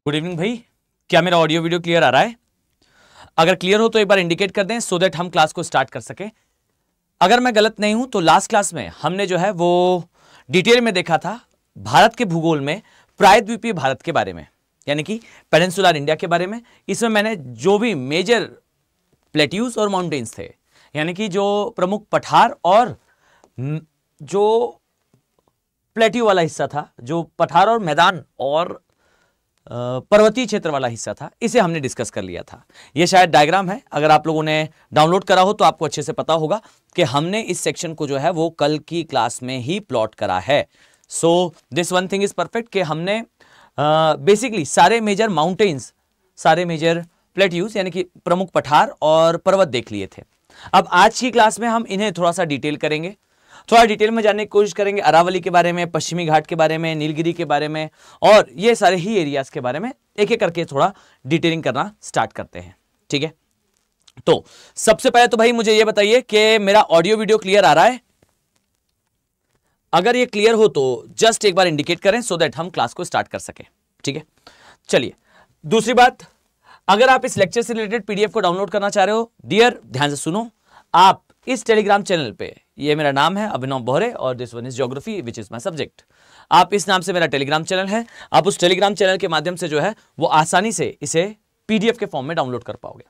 Good evening भाई, क्या मेरा ऑडियो वीडियो क्लियर आ रहा है? अगर क्लियर हो तो एक बार इंडिकेट कर दें सो दैट हम क्लास को स्टार्ट कर सकें। अगर मैं गलत नहीं हूं तो लास्ट क्लास में हमने जो है वो डिटेल में देखा था भारत के भूगोल में प्रायद्वीपीय भारत के बारे में, यानी कि पेनिनसुलर इंडिया के बारे में। इसमें मैंने जो भी मेजर प्लेट्यूज और माउंटेन्स थे, यानी कि जो प्रमुख पठार और जो प्लेट्यू वाला हिस्सा था, जो पठार और मैदान और पर्वतीय क्षेत्र वाला हिस्सा था, इसे हमने डिस्कस कर लिया था। यह शायद डायग्राम है, अगर आप लोगों ने डाउनलोड करा हो तो आपको अच्छे से पता होगा कि हमने इस सेक्शन को जो है वो कल की क्लास में ही प्लॉट करा है। So this one thing is perfect कि हमने बेसिकली सारे मेजर माउंटेन्स, सारे मेजर प्लेट्यूज यानी कि प्रमुख पठार और पर्वत देख लिए थे। अब आज की क्लास में हम इन्हें थोड़ा सा डिटेल करेंगे, थोड़ा डिटेल में जानने की कोशिश करेंगे अरावली के बारे में, पश्चिमी घाट के बारे में, नीलगिरी के बारे में, और ये सारे ही एरियाज के बारे में एक एक करके थोड़ा डिटेलिंग करना स्टार्ट करते हैं। ठीक है, तो सबसे पहले तो भाई मुझे ये बताइए कि मेरा ऑडियो वीडियो क्लियर आ रहा है? अगर ये क्लियर हो तो जस्ट एक बार इंडिकेट करें सो दैट हम क्लास को स्टार्ट कर सके। ठीक है, चलिए दूसरी बात, अगर आप इस लेक्चर से रिलेटेड पीडीएफ को डाउनलोड करना चाह रहे हो, डियर ध्यान से सुनो, आप इस टेलीग्राम चैनल पे, ये मेरा नाम है अभिनव बोहरे और this one is geography which is my subject. आप इस नाम से मेरा टेलीग्राम चैनल है, आप उस टेलीग्राम चैनल के माध्यम से जो है वो आसानी से इसे पीडीएफ के फॉर्म में डाउनलोड कर पाओगे।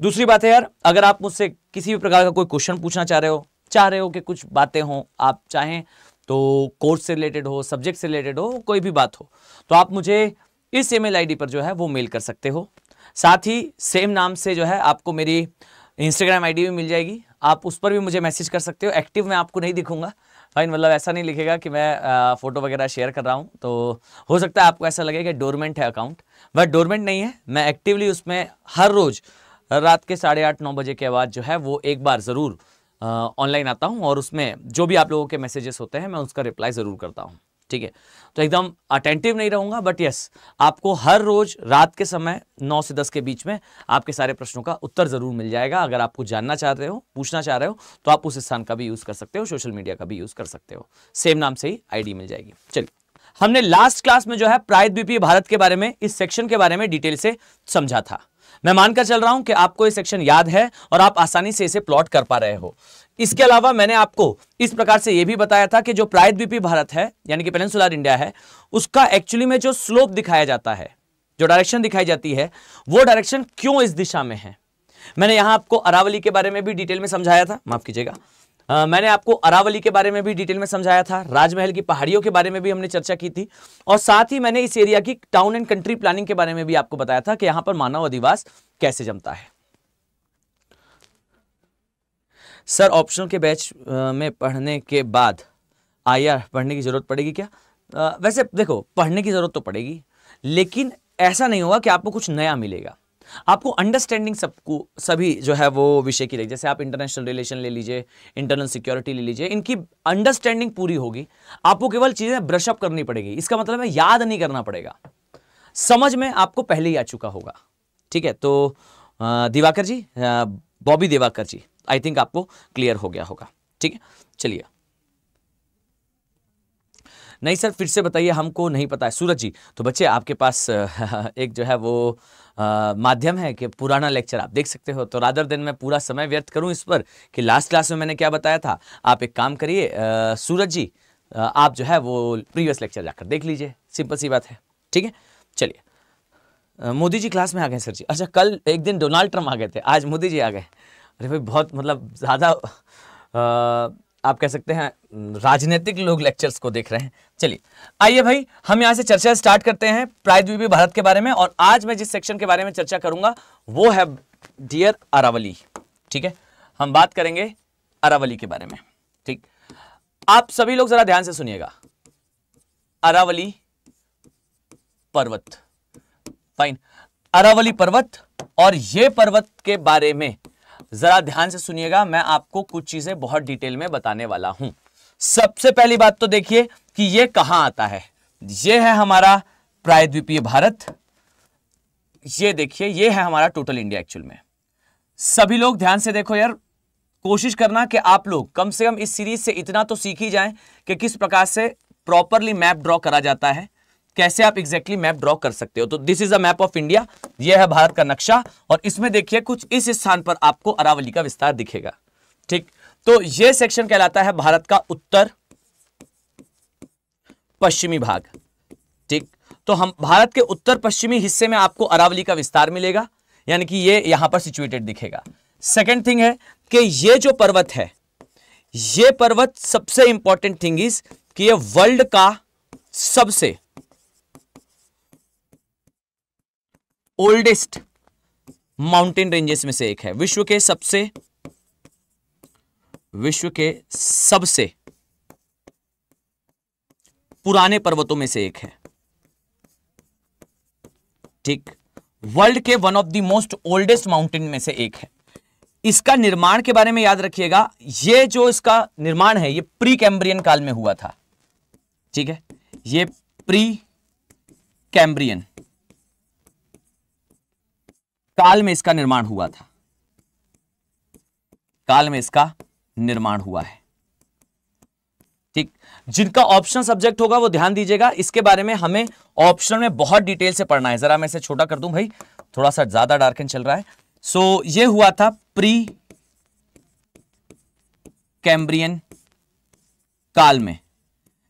दूसरी बात है यार, अगर आप मुझसे किसी भी प्रकार का कोई क्वेश्चन पूछना चाह रहे हो कि कुछ बातें हो, आप चाहें तो कोर्स से रिलेटेड हो, सब्जेक्ट से रिलेटेड हो, कोई भी बात हो, तो आप मुझे इस ईमेल आईडी पर जो है वो मेल कर सकते हो। साथ ही सेम नाम से जो है आपको मेरी इंस्टाग्राम आईडी भी मिल जाएगी, आप उस पर भी मुझे मैसेज कर सकते हो। एक्टिव मैं आपको नहीं दिखूंगा फाइन, मतलब ऐसा नहीं लिखेगा कि मैं फोटो वगैरह शेयर कर रहा हूं, तो हो सकता है आपको ऐसा लगे कि डोरमेंट है अकाउंट, बट डोरमेंट नहीं है। मैं एक्टिवली उसमें हर रोज रात के 8:30-9 बजे के बाद जो है वो एक बार ज़रूर ऑनलाइन आता हूं, और उसमें जो भी आप लोगों के मैसेजेस होते हैं मैं उसका रिप्लाई ज़रूर करता हूं। ठीक है, तो एकदम अटेंटिव नहीं रहूंगा, बट यस, आपको हर रोज रात के समय 9 से 10 के बीच में आपके सारे प्रश्नों का उत्तर जरूर मिल जाएगा। अगर आप कुछ जानना चाह रहे हो, पूछना चाह रहे हो, तो आप उस स्थान का भी यूज कर सकते हो, सोशल मीडिया का भी यूज कर सकते हो, सेम नाम से ही आईडी मिल जाएगी। चलिए, हमने लास्ट क्लास में जो है प्रायद्वीपीय भारत के बारे में, इस सेक्शन के बारे में डिटेल से समझा था। मैं मानकर चल रहा हूं कि आपको ये सेक्शन याद है और आप आसानी से इसे प्लॉट कर पा रहे हो। इसके अलावा मैंने आपको इस प्रकार से यह भी बताया था कि जो प्रायद्वीपीय भारत है यानी कि पेनिनसुलर इंडिया है, उसका एक्चुअली में जो स्लोप दिखाया जाता है, जो डायरेक्शन दिखाई जाती है, वो डायरेक्शन क्यों इस दिशा में है। मैंने यहां आपको अरावली के बारे में भी डिटेल में समझाया था, माफ कीजिएगा, मैंने आपको अरावली के बारे में भी डिटेल में समझाया था, राजमहल की पहाड़ियों के बारे में भी हमने चर्चा की थी, और साथ ही मैंने इस एरिया की टाउन एंड कंट्री प्लानिंग के बारे में भी आपको बताया था कि यहां पर मानव अधिवास कैसे जमता है। सर ऑप्शनल के बैच में पढ़ने के बाद आईआर पढ़ने की जरूरत पड़ेगी क्या? वैसे देखो, पढ़ने की जरूरत तो पड़ेगी, लेकिन ऐसा नहीं होगा कि आपको कुछ नया मिलेगा। आपको अंडरस्टैंडिंग सबको, सभी जो है वो विषय की रहेगी। जैसे आप इंटरनेशनल रिलेशन ले लीजिए, इंटरनल सिक्योरिटी ले लीजिए, इनकी अंडरस्टैंडिंग पूरी होगी। आपको केवल चीजें ब्रश अप करनी पड़ेगी, इसका मतलब है याद नहीं करना पड़ेगा, समझ में आपको पहले ही आ चुका होगा। ठीक है, तो दिवाकर जी, बॉबी दिवाकर जी, आई थिंक आपको क्लियर हो गया होगा। ठीक है, चलिए। नहीं सर फिर से बताइए, हमको नहीं पता है। सूरज जी, तो बच्चे आपके पास एक जो है वो माध्यम है कि पुराना लेक्चर आप देख सकते हो, तो रादर देन मैं पूरा समय व्यर्थ करूं इस पर कि लास्ट क्लास में मैंने क्या बताया था, आप एक काम करिए सूरज जी, आप जो है वो प्रीवियस लेक्चर जाकर देख लीजिए, सिंपल सी बात है। ठीक है, चलिए। मोदी जी क्लास में आ गए सर जी? अच्छा, कल एक दिन डोनाल्ड ट्रम्प आ गए थे, आज मोदी जी आ गए। अरे भाई, बहुत मतलब ज़्यादा आप कह सकते हैं राजनीतिक लोग लेक्चर्स को देख रहे हैं। चलिए आइए भाई, हम यहाँ से चर्चा स्टार्ट करते हैं प्रायद्वीपीय भारत के बारे में, और आज मैं जिस सेक्शन के बारे में चर्चा करूंगा वो है डियर अरावली। ठीक है, हम बात करेंगे अरावली के बारे में। ठीक, आप सभी लोग जरा ध्यान से सुनिएगा। अरावली पर्वत, फाइन, अरावली पर्वत, और ये पर्वत के बारे में जरा ध्यान से सुनिएगा, मैं आपको कुछ चीजें बहुत डिटेल में बताने वाला हूं। सबसे पहली बात तो देखिए कि ये कहां आता है। ये है हमारा प्रायद्वीपीय भारत, ये देखिए, ये है हमारा टोटल इंडिया एक्चुअल में। सभी लोग ध्यान से देखो यार, कोशिश करना कि आप लोग कम से कम इस सीरीज से इतना तो सीख ही जाएं कि किस प्रकार से प्रॉपरली मैप ड्रॉ करा जाता है, कैसे आप एग्जैक्टली मैप ड्रॉ कर सकते हो। तो this is a map of India, यह है भारत का नक्शा, और इसमें देखिए कुछ इस स्थान पर आपको अरावली का विस्तार दिखेगा। ठीक, तो यह सेक्शन कहलाता है भारत का उत्तर पश्चिमी भाग। ठीक, तो हम भारत के उत्तर पश्चिमी हिस्से में आपको अरावली का विस्तार मिलेगा, यानी कि ये यहां पर सिचुएटेड दिखेगा। सेकेंड थिंग है कि ये जो पर्वत है, ये पर्वत सबसे इंपॉर्टेंट थिंग इज कि ये वर्ल्ड का सबसे ओल्डेस्ट माउंटेन रेंजेस में से एक है। विश्व के सबसे पुराने पर्वतों में से एक है। ठीक, वर्ल्ड के one of the most oldest mountain में से एक है। इसका निर्माण के बारे में याद रखिएगा, ये जो इसका निर्माण है ये प्री कैम्ब्रियन काल में हुआ था। ठीक है, ये प्री कैम्ब्रियन काल में इसका निर्माण हुआ था, काल में इसका निर्माण हुआ है। ठीक, जिनका ऑप्शन सब्जेक्ट होगा वो ध्यान दीजिएगा, इसके बारे में हमें ऑप्शन में बहुत डिटेल से पढ़ना है। जरा मैं इसे छोटा कर दूं भाई, थोड़ा सा ज्यादा डार्कन चल रहा है। सो ये हुआ था प्री कैम्ब्रियन काल में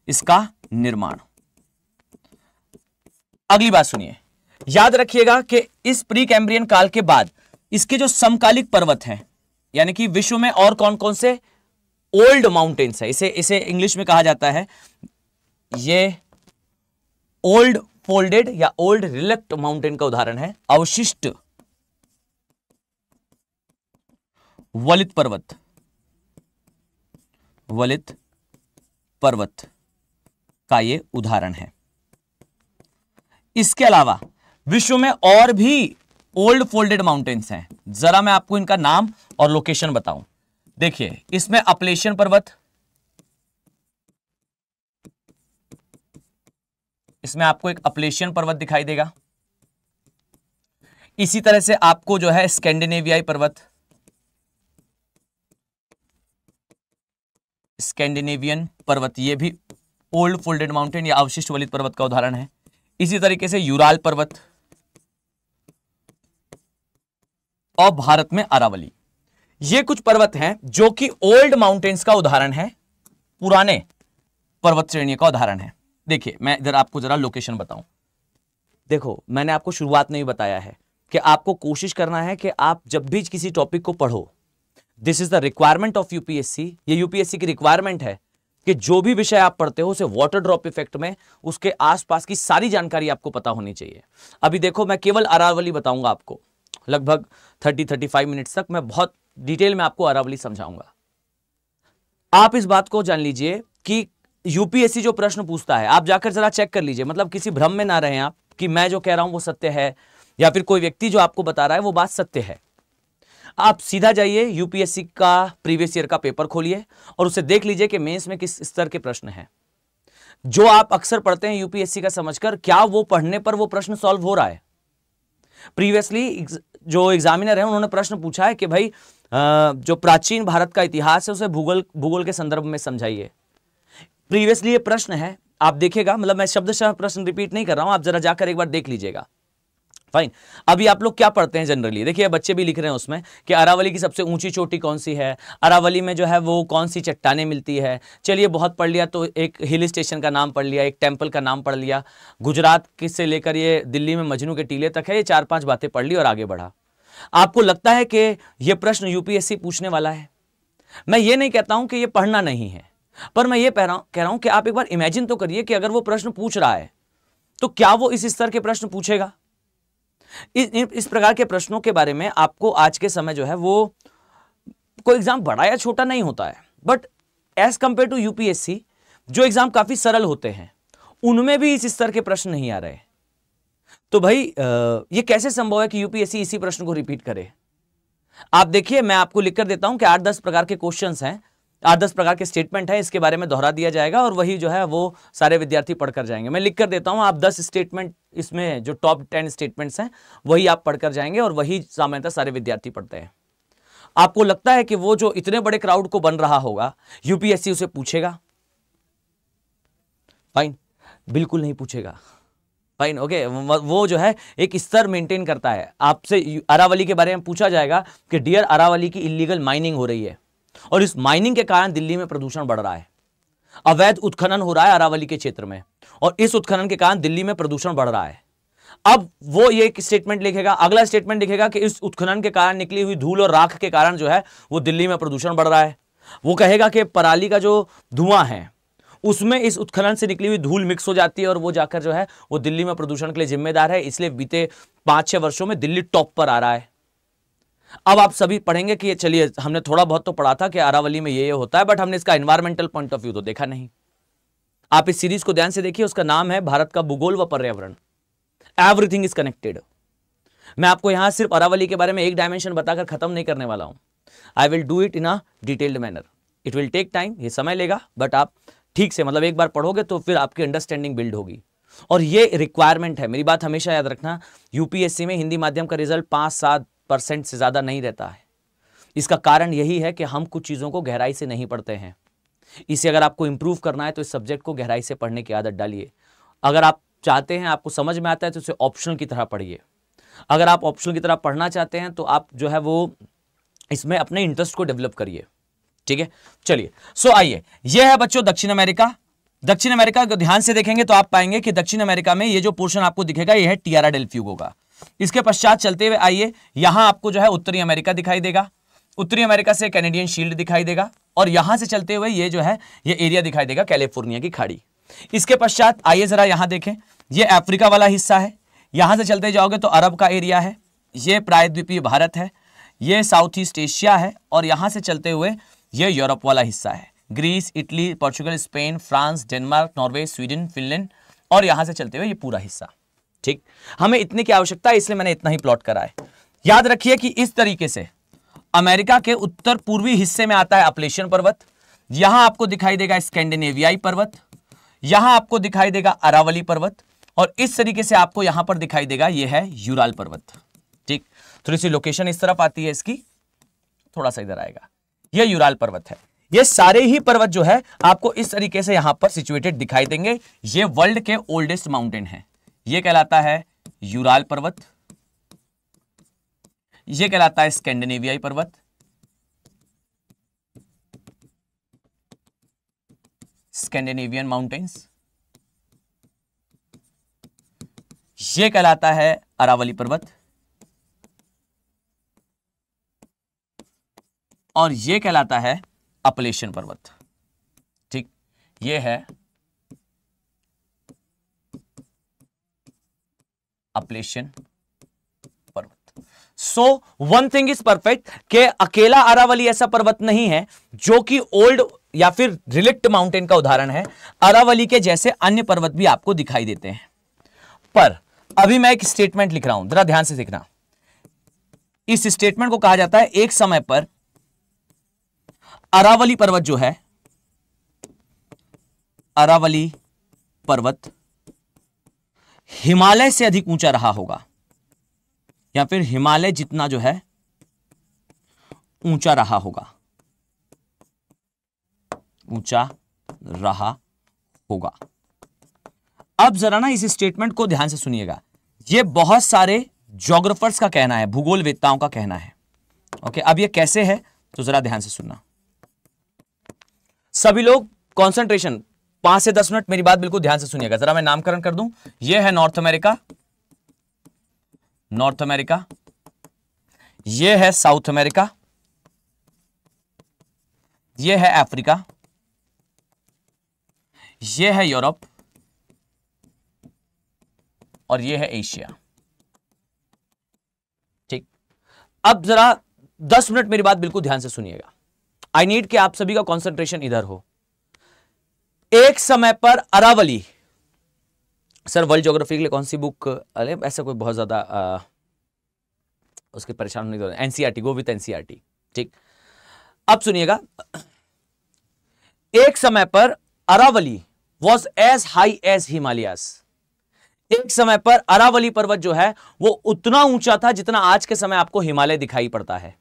इसका निर्माण। अगली बात सुनिए, याद रखिएगा कि इस प्री कैम्ब्रियन काल के बाद इसके जो समकालिक पर्वत हैं, यानी कि विश्व में और कौन कौन से ओल्ड माउंटेन्स है, इसे इंग्लिश में कहा जाता है ये ओल्ड फोल्डेड या ओल्ड रिलेक्ट माउंटेन का उदाहरण है अवशिष्ट वलित पर्वत। वलित पर्वत का ये उदाहरण है। इसके अलावा विश्व में और भी ओल्ड फोल्डेड माउंटेन्स हैं। जरा मैं आपको इनका नाम और लोकेशन बताऊं। देखिए, इसमें अपलेशियन पर्वत, इसमें आपको एक अपलेशियन पर्वत दिखाई देगा। इसी तरह से आपको जो है स्कैंडिनेवियाई पर्वत, स्कैंडिनेवियन पर्वत, ये भी ओल्ड फोल्डेड माउंटेन या अवशिष्ट वलित पर्वत का उदाहरण है। इसी तरीके से यूराल पर्वत और भारत में अरावली, ये कुछ पर्वत हैं जो कि ओल्ड माउंटेन्स का उदाहरण है, पुराने पर्वत श्रेणी का उदाहरण है। देखिए, मैं इधर आपको जरा लोकेशन बताऊं। देखो, मैंने आपको शुरुआत में ही बताया है कि आपको कोशिश करना है कि आप जब भी किसी टॉपिक को पढ़ो, this is the requirement of UPSC, ये यूपीएससी की रिक्वायरमेंट है कि जो भी विषय आप पढ़ते हो उसे वाटर ड्रॉप इफेक्ट में उसके आसपास की सारी जानकारी आपको पता होनी चाहिए। अभी देखो, मैं केवल अरावली बताऊंगा आपको, लगभग 30-35 मिनट्स तक मैं बहुत डिटेल में आपको अरावली समझाऊंगा। आप इस बात को जान लीजिए कि यूपीएससी जो प्रश्न पूछता है, आप जाकर जरा चेक कर लीजिए, मतलब किसी भ्रम में ना रहें आप कि मैं जो कह रहा हूं वो सत्य है या फिर कोई व्यक्ति जो आपको बता रहा है वो बात सत्य है। आप सीधा जाइए, यूपीएससी का प्रीवियस ईयर का पेपर खोलिए और उसे देख लीजिए कि मेंस में किस स्तर के प्रश्न हैं। जो आप अक्सर पढ़ते हैं यूपीएससी का समझकर, क्या वो पढ़ने पर वो प्रश्न सॉल्व हो रहा है? प्रीवियसली जो एग्जामिनर है उन्होंने प्रश्न पूछा है कि भाई जो प्राचीन भारत का इतिहास है उसे भूगोल के संदर्भ में समझाइए। प्रीवियसली ये प्रश्न है, आप देखिएगा, मतलब मैं शब्दशः प्रश्न रिपीट नहीं कर रहा हूं, आप जरा जाकर एक बार देख लीजिएगा। फाइन। अभी आप लोग क्या पढ़ते हैं जनरली, देखिए बच्चे भी लिख रहे हैं उसमें कि अरावली की सबसे ऊंची चोटी कौन सी है, अरावली में जो है वो कौन सी चट्टानें मिलती है। चलिए, बहुत पढ़ लिया तो एक हिल स्टेशन का नाम पढ़ लिया, एक टेम्पल का नाम पढ़ लिया, गुजरात से लेकर ये दिल्ली में मजनू के टीले तक है, ये 4-5 बातें पढ़ ली और आगे बढ़ा। आपको लगता है कि ये प्रश्न यूपीएससी पूछने वाला है? मैं ये नहीं कहता हूं कि ये पढ़ना नहीं है, पर मैं ये कह रहा हूं कि आप एक बार इमेजिन तो करिए कि अगर वो प्रश्न पूछ रहा है तो क्या वो इस स्तर के प्रश्न पूछेगा? इस प्रकार के प्रश्नों के बारे में आपको आज के समय जो है वो कोई एग्जाम बड़ा या छोटा नहीं होता है, but as compare to UPSC जो एग्जाम काफी सरल होते हैं उनमें भी इस स्तर के प्रश्न नहीं आ रहे। तो भाई ये कैसे संभव है कि यूपीएससी इसी प्रश्न को रिपीट करे? आप देखिए, मैं आपको लिखकर देता हूं कि 8-10 प्रकार के क्वेश्चंस हैं, 8-10 प्रकार के स्टेटमेंट है, इसके बारे में दोहरा दिया जाएगा और वही जो है वो सारे विद्यार्थी पढ़कर जाएंगे। मैं लिख कर देता हूं, आप 10 स्टेटमेंट, इसमें जो टॉप 10 स्टेटमेंट्स हैं वही आप पढ़कर जाएंगे और वही सामान्यतः सारे विद्यार्थी पढ़ते हैं। आपको लगता है कि वो जो इतने बड़े क्राउड को बन रहा होगा यूपीएससी उसे पूछेगा? फाइन, बिल्कुल नहीं पूछेगा। Fine, okay. वो जो है एक स्तर मेंटेन करता है। आपसे अरावली के बारे में पूछा जाएगा कि डियर अरावली की इलीगल माइनिंग हो रही है और इस माइनिंग के कारण दिल्ली में प्रदूषण बढ़ रहा है, अवैध उत्खनन हो रहा है अरावली के क्षेत्र में और इस उत्खनन के कारण दिल्ली में प्रदूषण बढ़ रहा है। अब वो ये एक स्टेटमेंट लिखेगा, अगला स्टेटमेंट लिखेगा कि इस उत्खनन के कारण निकली हुई धूल और राख के कारण जो है वो दिल्ली में प्रदूषण बढ़ रहा है। वो कहेगा कि पराली का जो धुआं है उसमें इस उत्खनन से निकली हुई धूल मिक्स हो जाती है और वो जाकर जो है वो दिल्ली में प्रदूषण के लिए जिम्मेदार है, इसलिए बीते 5-6 वर्षों में दिल्ली टॉप पर आ रहा है। अब आप सभी पढ़ेंगे कि चलिए हमने थोड़ा बहुत तो पढ़ा था कि अरावली में ये होता है, बट हमने इसका एनवायरमेंटल पॉइंट ऑफ व्यू तो देखा नहीं। आप इस सीरीज को ध्यान से देखिए, उसका नाम है भारत का भूगोल व पर्यावरण, एवरीथिंग इज कनेक्टेड। मैं आपको यहां सिर्फ अरावली के बारे में एक डायमेंशन बताकर खत्म नहीं करने वाला हूं। I will do it in a detailed manner, it will take time, ये समय लेगा, बट आप ठीक से मतलब एक बार पढ़ोगे तो फिर आपकी अंडरस्टैंडिंग बिल्ड होगी। और ये रिक्वायरमेंट है, मेरी बात हमेशा याद रखना, यूपीएससी में हिंदी माध्यम का रिजल्ट 5-7% से ज्यादा नहीं रहता है। इसका कारण यही है कि हम कुछ चीजों को गहराई से नहीं पढ़ते हैं। इसे अगर आपको इंप्रूव करना है तो इस सब्जेक्ट को गहराई से पढ़ने की आदत डालिए। अगर आप चाहते हैं, आपको समझ में आता है तो इसे ऑप्शनल की तरह पढ़िए। अगर आप ऑप्शनल की तरह पढ़ना चाहते हैं तो आप जो है वो इसमें अपने इंटरेस्ट को डेवलप करिए, ठीक है। चलिए, सो आइए, यह है बच्चों दक्षिण अमेरिका। दक्षिण अमेरिका को ध्यान से देखेंगे तो आप पाएंगे कि दक्षिण अमेरिका में ये जो पोर्शन आपको दिखेगा यह है टियारा डेल फ्यूगो का। इसके पश्चात चलते हुए आइए, यहां आपको जो है उत्तरी अमेरिका दिखाई देगा, उत्तरी अमेरिका से कैनेडियन शील्ड दिखाई देगा और यहां से चलते हुए ये जो है ये एरिया दिखाई देगा कैलिफोर्निया की खाड़ी। इसके पश्चात आइए जरा यहां देखें, ये अफ्रीका वाला हिस्सा है, यहां से चलते जाओगे तो अरब का एरिया है, ये प्रायद्वीपीय भारत है, ये साउथ ईस्ट एशिया है और यहां से चलते हुए ये यूरोप वाला हिस्सा है, Greece, Italy, Portugal, Spain, France, Denmark, Norway, Sweden, Finland और यहां से चलते हुए ये पूरा हिस्सा। ठीक, हमें इतने की आवश्यकता है इसलिए मैंने इतना ही प्लॉट करा है। याद रखिए कि इस तरीके से अमेरिका के उत्तर पूर्वी हिस्से में आता है अपलेशियन पर्वत, यहां आपको दिखाई देगा स्कैंडिनेवियाई पर्वत, यहां आपको दिखाई देगा अरावली पर्वत और इस तरीके से आपको यहां पर दिखाई देगा यह है यूराल पर्वत। ठीक, थोड़ी सी लोकेशन इस तरफ आती है इसकी, थोड़ा सा इधर आएगा, यह यूराल पर्वत है। ये सारे ही पर्वत जो है आपको इस तरीके से यहां पर सिचुएटेड दिखाई देंगे। ये वर्ल्ड के ओल्डेस्ट माउंटेन है, ये कहलाता है यूराल पर्वत, ये कहलाता है स्कैंडिनेवियाई पर्वत, स्कैंडिनेवियन माउंटेन्स, ये कहलाता है अरावली पर्वत और ये कहलाता है अपलेशियन पर्वत। ठीक, ये है अपलेशियन पर्वत। So one thing is perfect कि अकेला अरावली ऐसा पर्वत नहीं है जो कि ओल्ड या फिर रिलिक्ट माउंटेन का उदाहरण है। अरावली के जैसे अन्य पर्वत भी आपको दिखाई देते हैं। पर अभी मैं एक स्टेटमेंट लिख रहा हूं, जरा ध्यान से देखना। इस स्टेटमेंट को कहा जाता है एक समय पर अरावली पर्वत जो है, अरावली पर्वत हिमालय से अधिक ऊंचा रहा होगा या फिर हिमालय जितना जो है ऊंचा रहा होगा, ऊंचा रहा होगा। अब जरा ना इस स्टेटमेंट को ध्यान से सुनिएगा, यह बहुत सारे ज्योग्राफर्स का कहना है, भूगोल वेत्ताओं का कहना है। ओके, अब यह कैसे है तो जरा ध्यान से सुनना। सभी लोग कंसंट्रेशन 5 से 10 मिनट मेरी बात बिल्कुल ध्यान से सुनिएगा। जरा मैं नामकरण कर दूं, यह है नॉर्थ अमेरिका, नॉर्थ अमेरिका, यह है साउथ अमेरिका, यह है अफ्रीका, यह है यूरोप और यह है एशिया। ठीक, अब जरा 10 मिनट मेरी बात बिल्कुल ध्यान से सुनिएगा। आई नीड कि आप सभी का कंसंट्रेशन इधर हो। एक समय पर अरावली, सर वर्ल्ड ज्योग्राफी के लिए कौन सी बुक, अरे ऐसा कोई बहुत ज्यादा उसके परेशान नहीं, एनसीईआरटी, गो विथ एनसीईआरटी। ठीक, अब सुनिएगा, एक समय पर Aravalli was as high as Himalayas. एक समय पर अरावली पर्वत जो है वो उतना ऊंचा था जितना आज के समय आपको हिमालय दिखाई पड़ता है।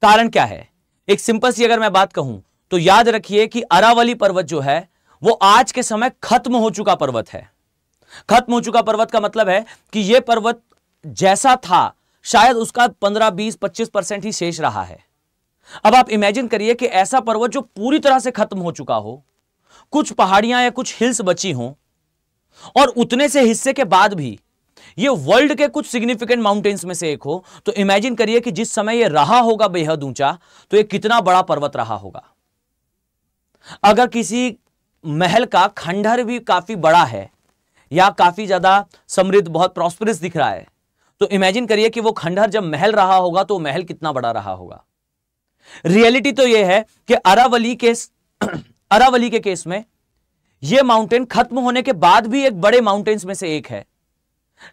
कारण क्या है? एक सिंपल सी अगर मैं बात कहूं तो याद रखिए कि अरावली पर्वत जो है वो आज के समय खत्म हो चुका पर्वत है खत्म हो चुका पर्वत का मतलब है कि यह पर्वत जैसा था शायद उसका 15, 20, 25% ही शेष रहा है। अब आप इमेजिन करिए कि ऐसा पर्वत जो पूरी तरह से खत्म हो चुका हो, कुछ पहाड़ियां या कुछ हिल्स बची हों, और उतने से हिस्से के बाद भी ये वर्ल्ड के कुछ सिग्निफिकेंट माउंटेन्स में से एक हो, तो इमेजिन करिए कि जिस समय ये रहा होगा बेहद ऊंचा, तो ये कितना बड़ा पर्वत रहा होगा। अगर किसी महल का खंडहर भी काफी बड़ा है या काफी ज्यादा समृद्ध, बहुत प्रॉस्परस दिख रहा है, तो इमेजिन करिए कि वो खंडहर जब महल रहा होगा तो महल कितना बड़ा रहा होगा। रियलिटी तो यह है कि अरावली के केस में यह माउंटेन खत्म होने के बाद भी एक बड़े माउंटेन्स में से एक है।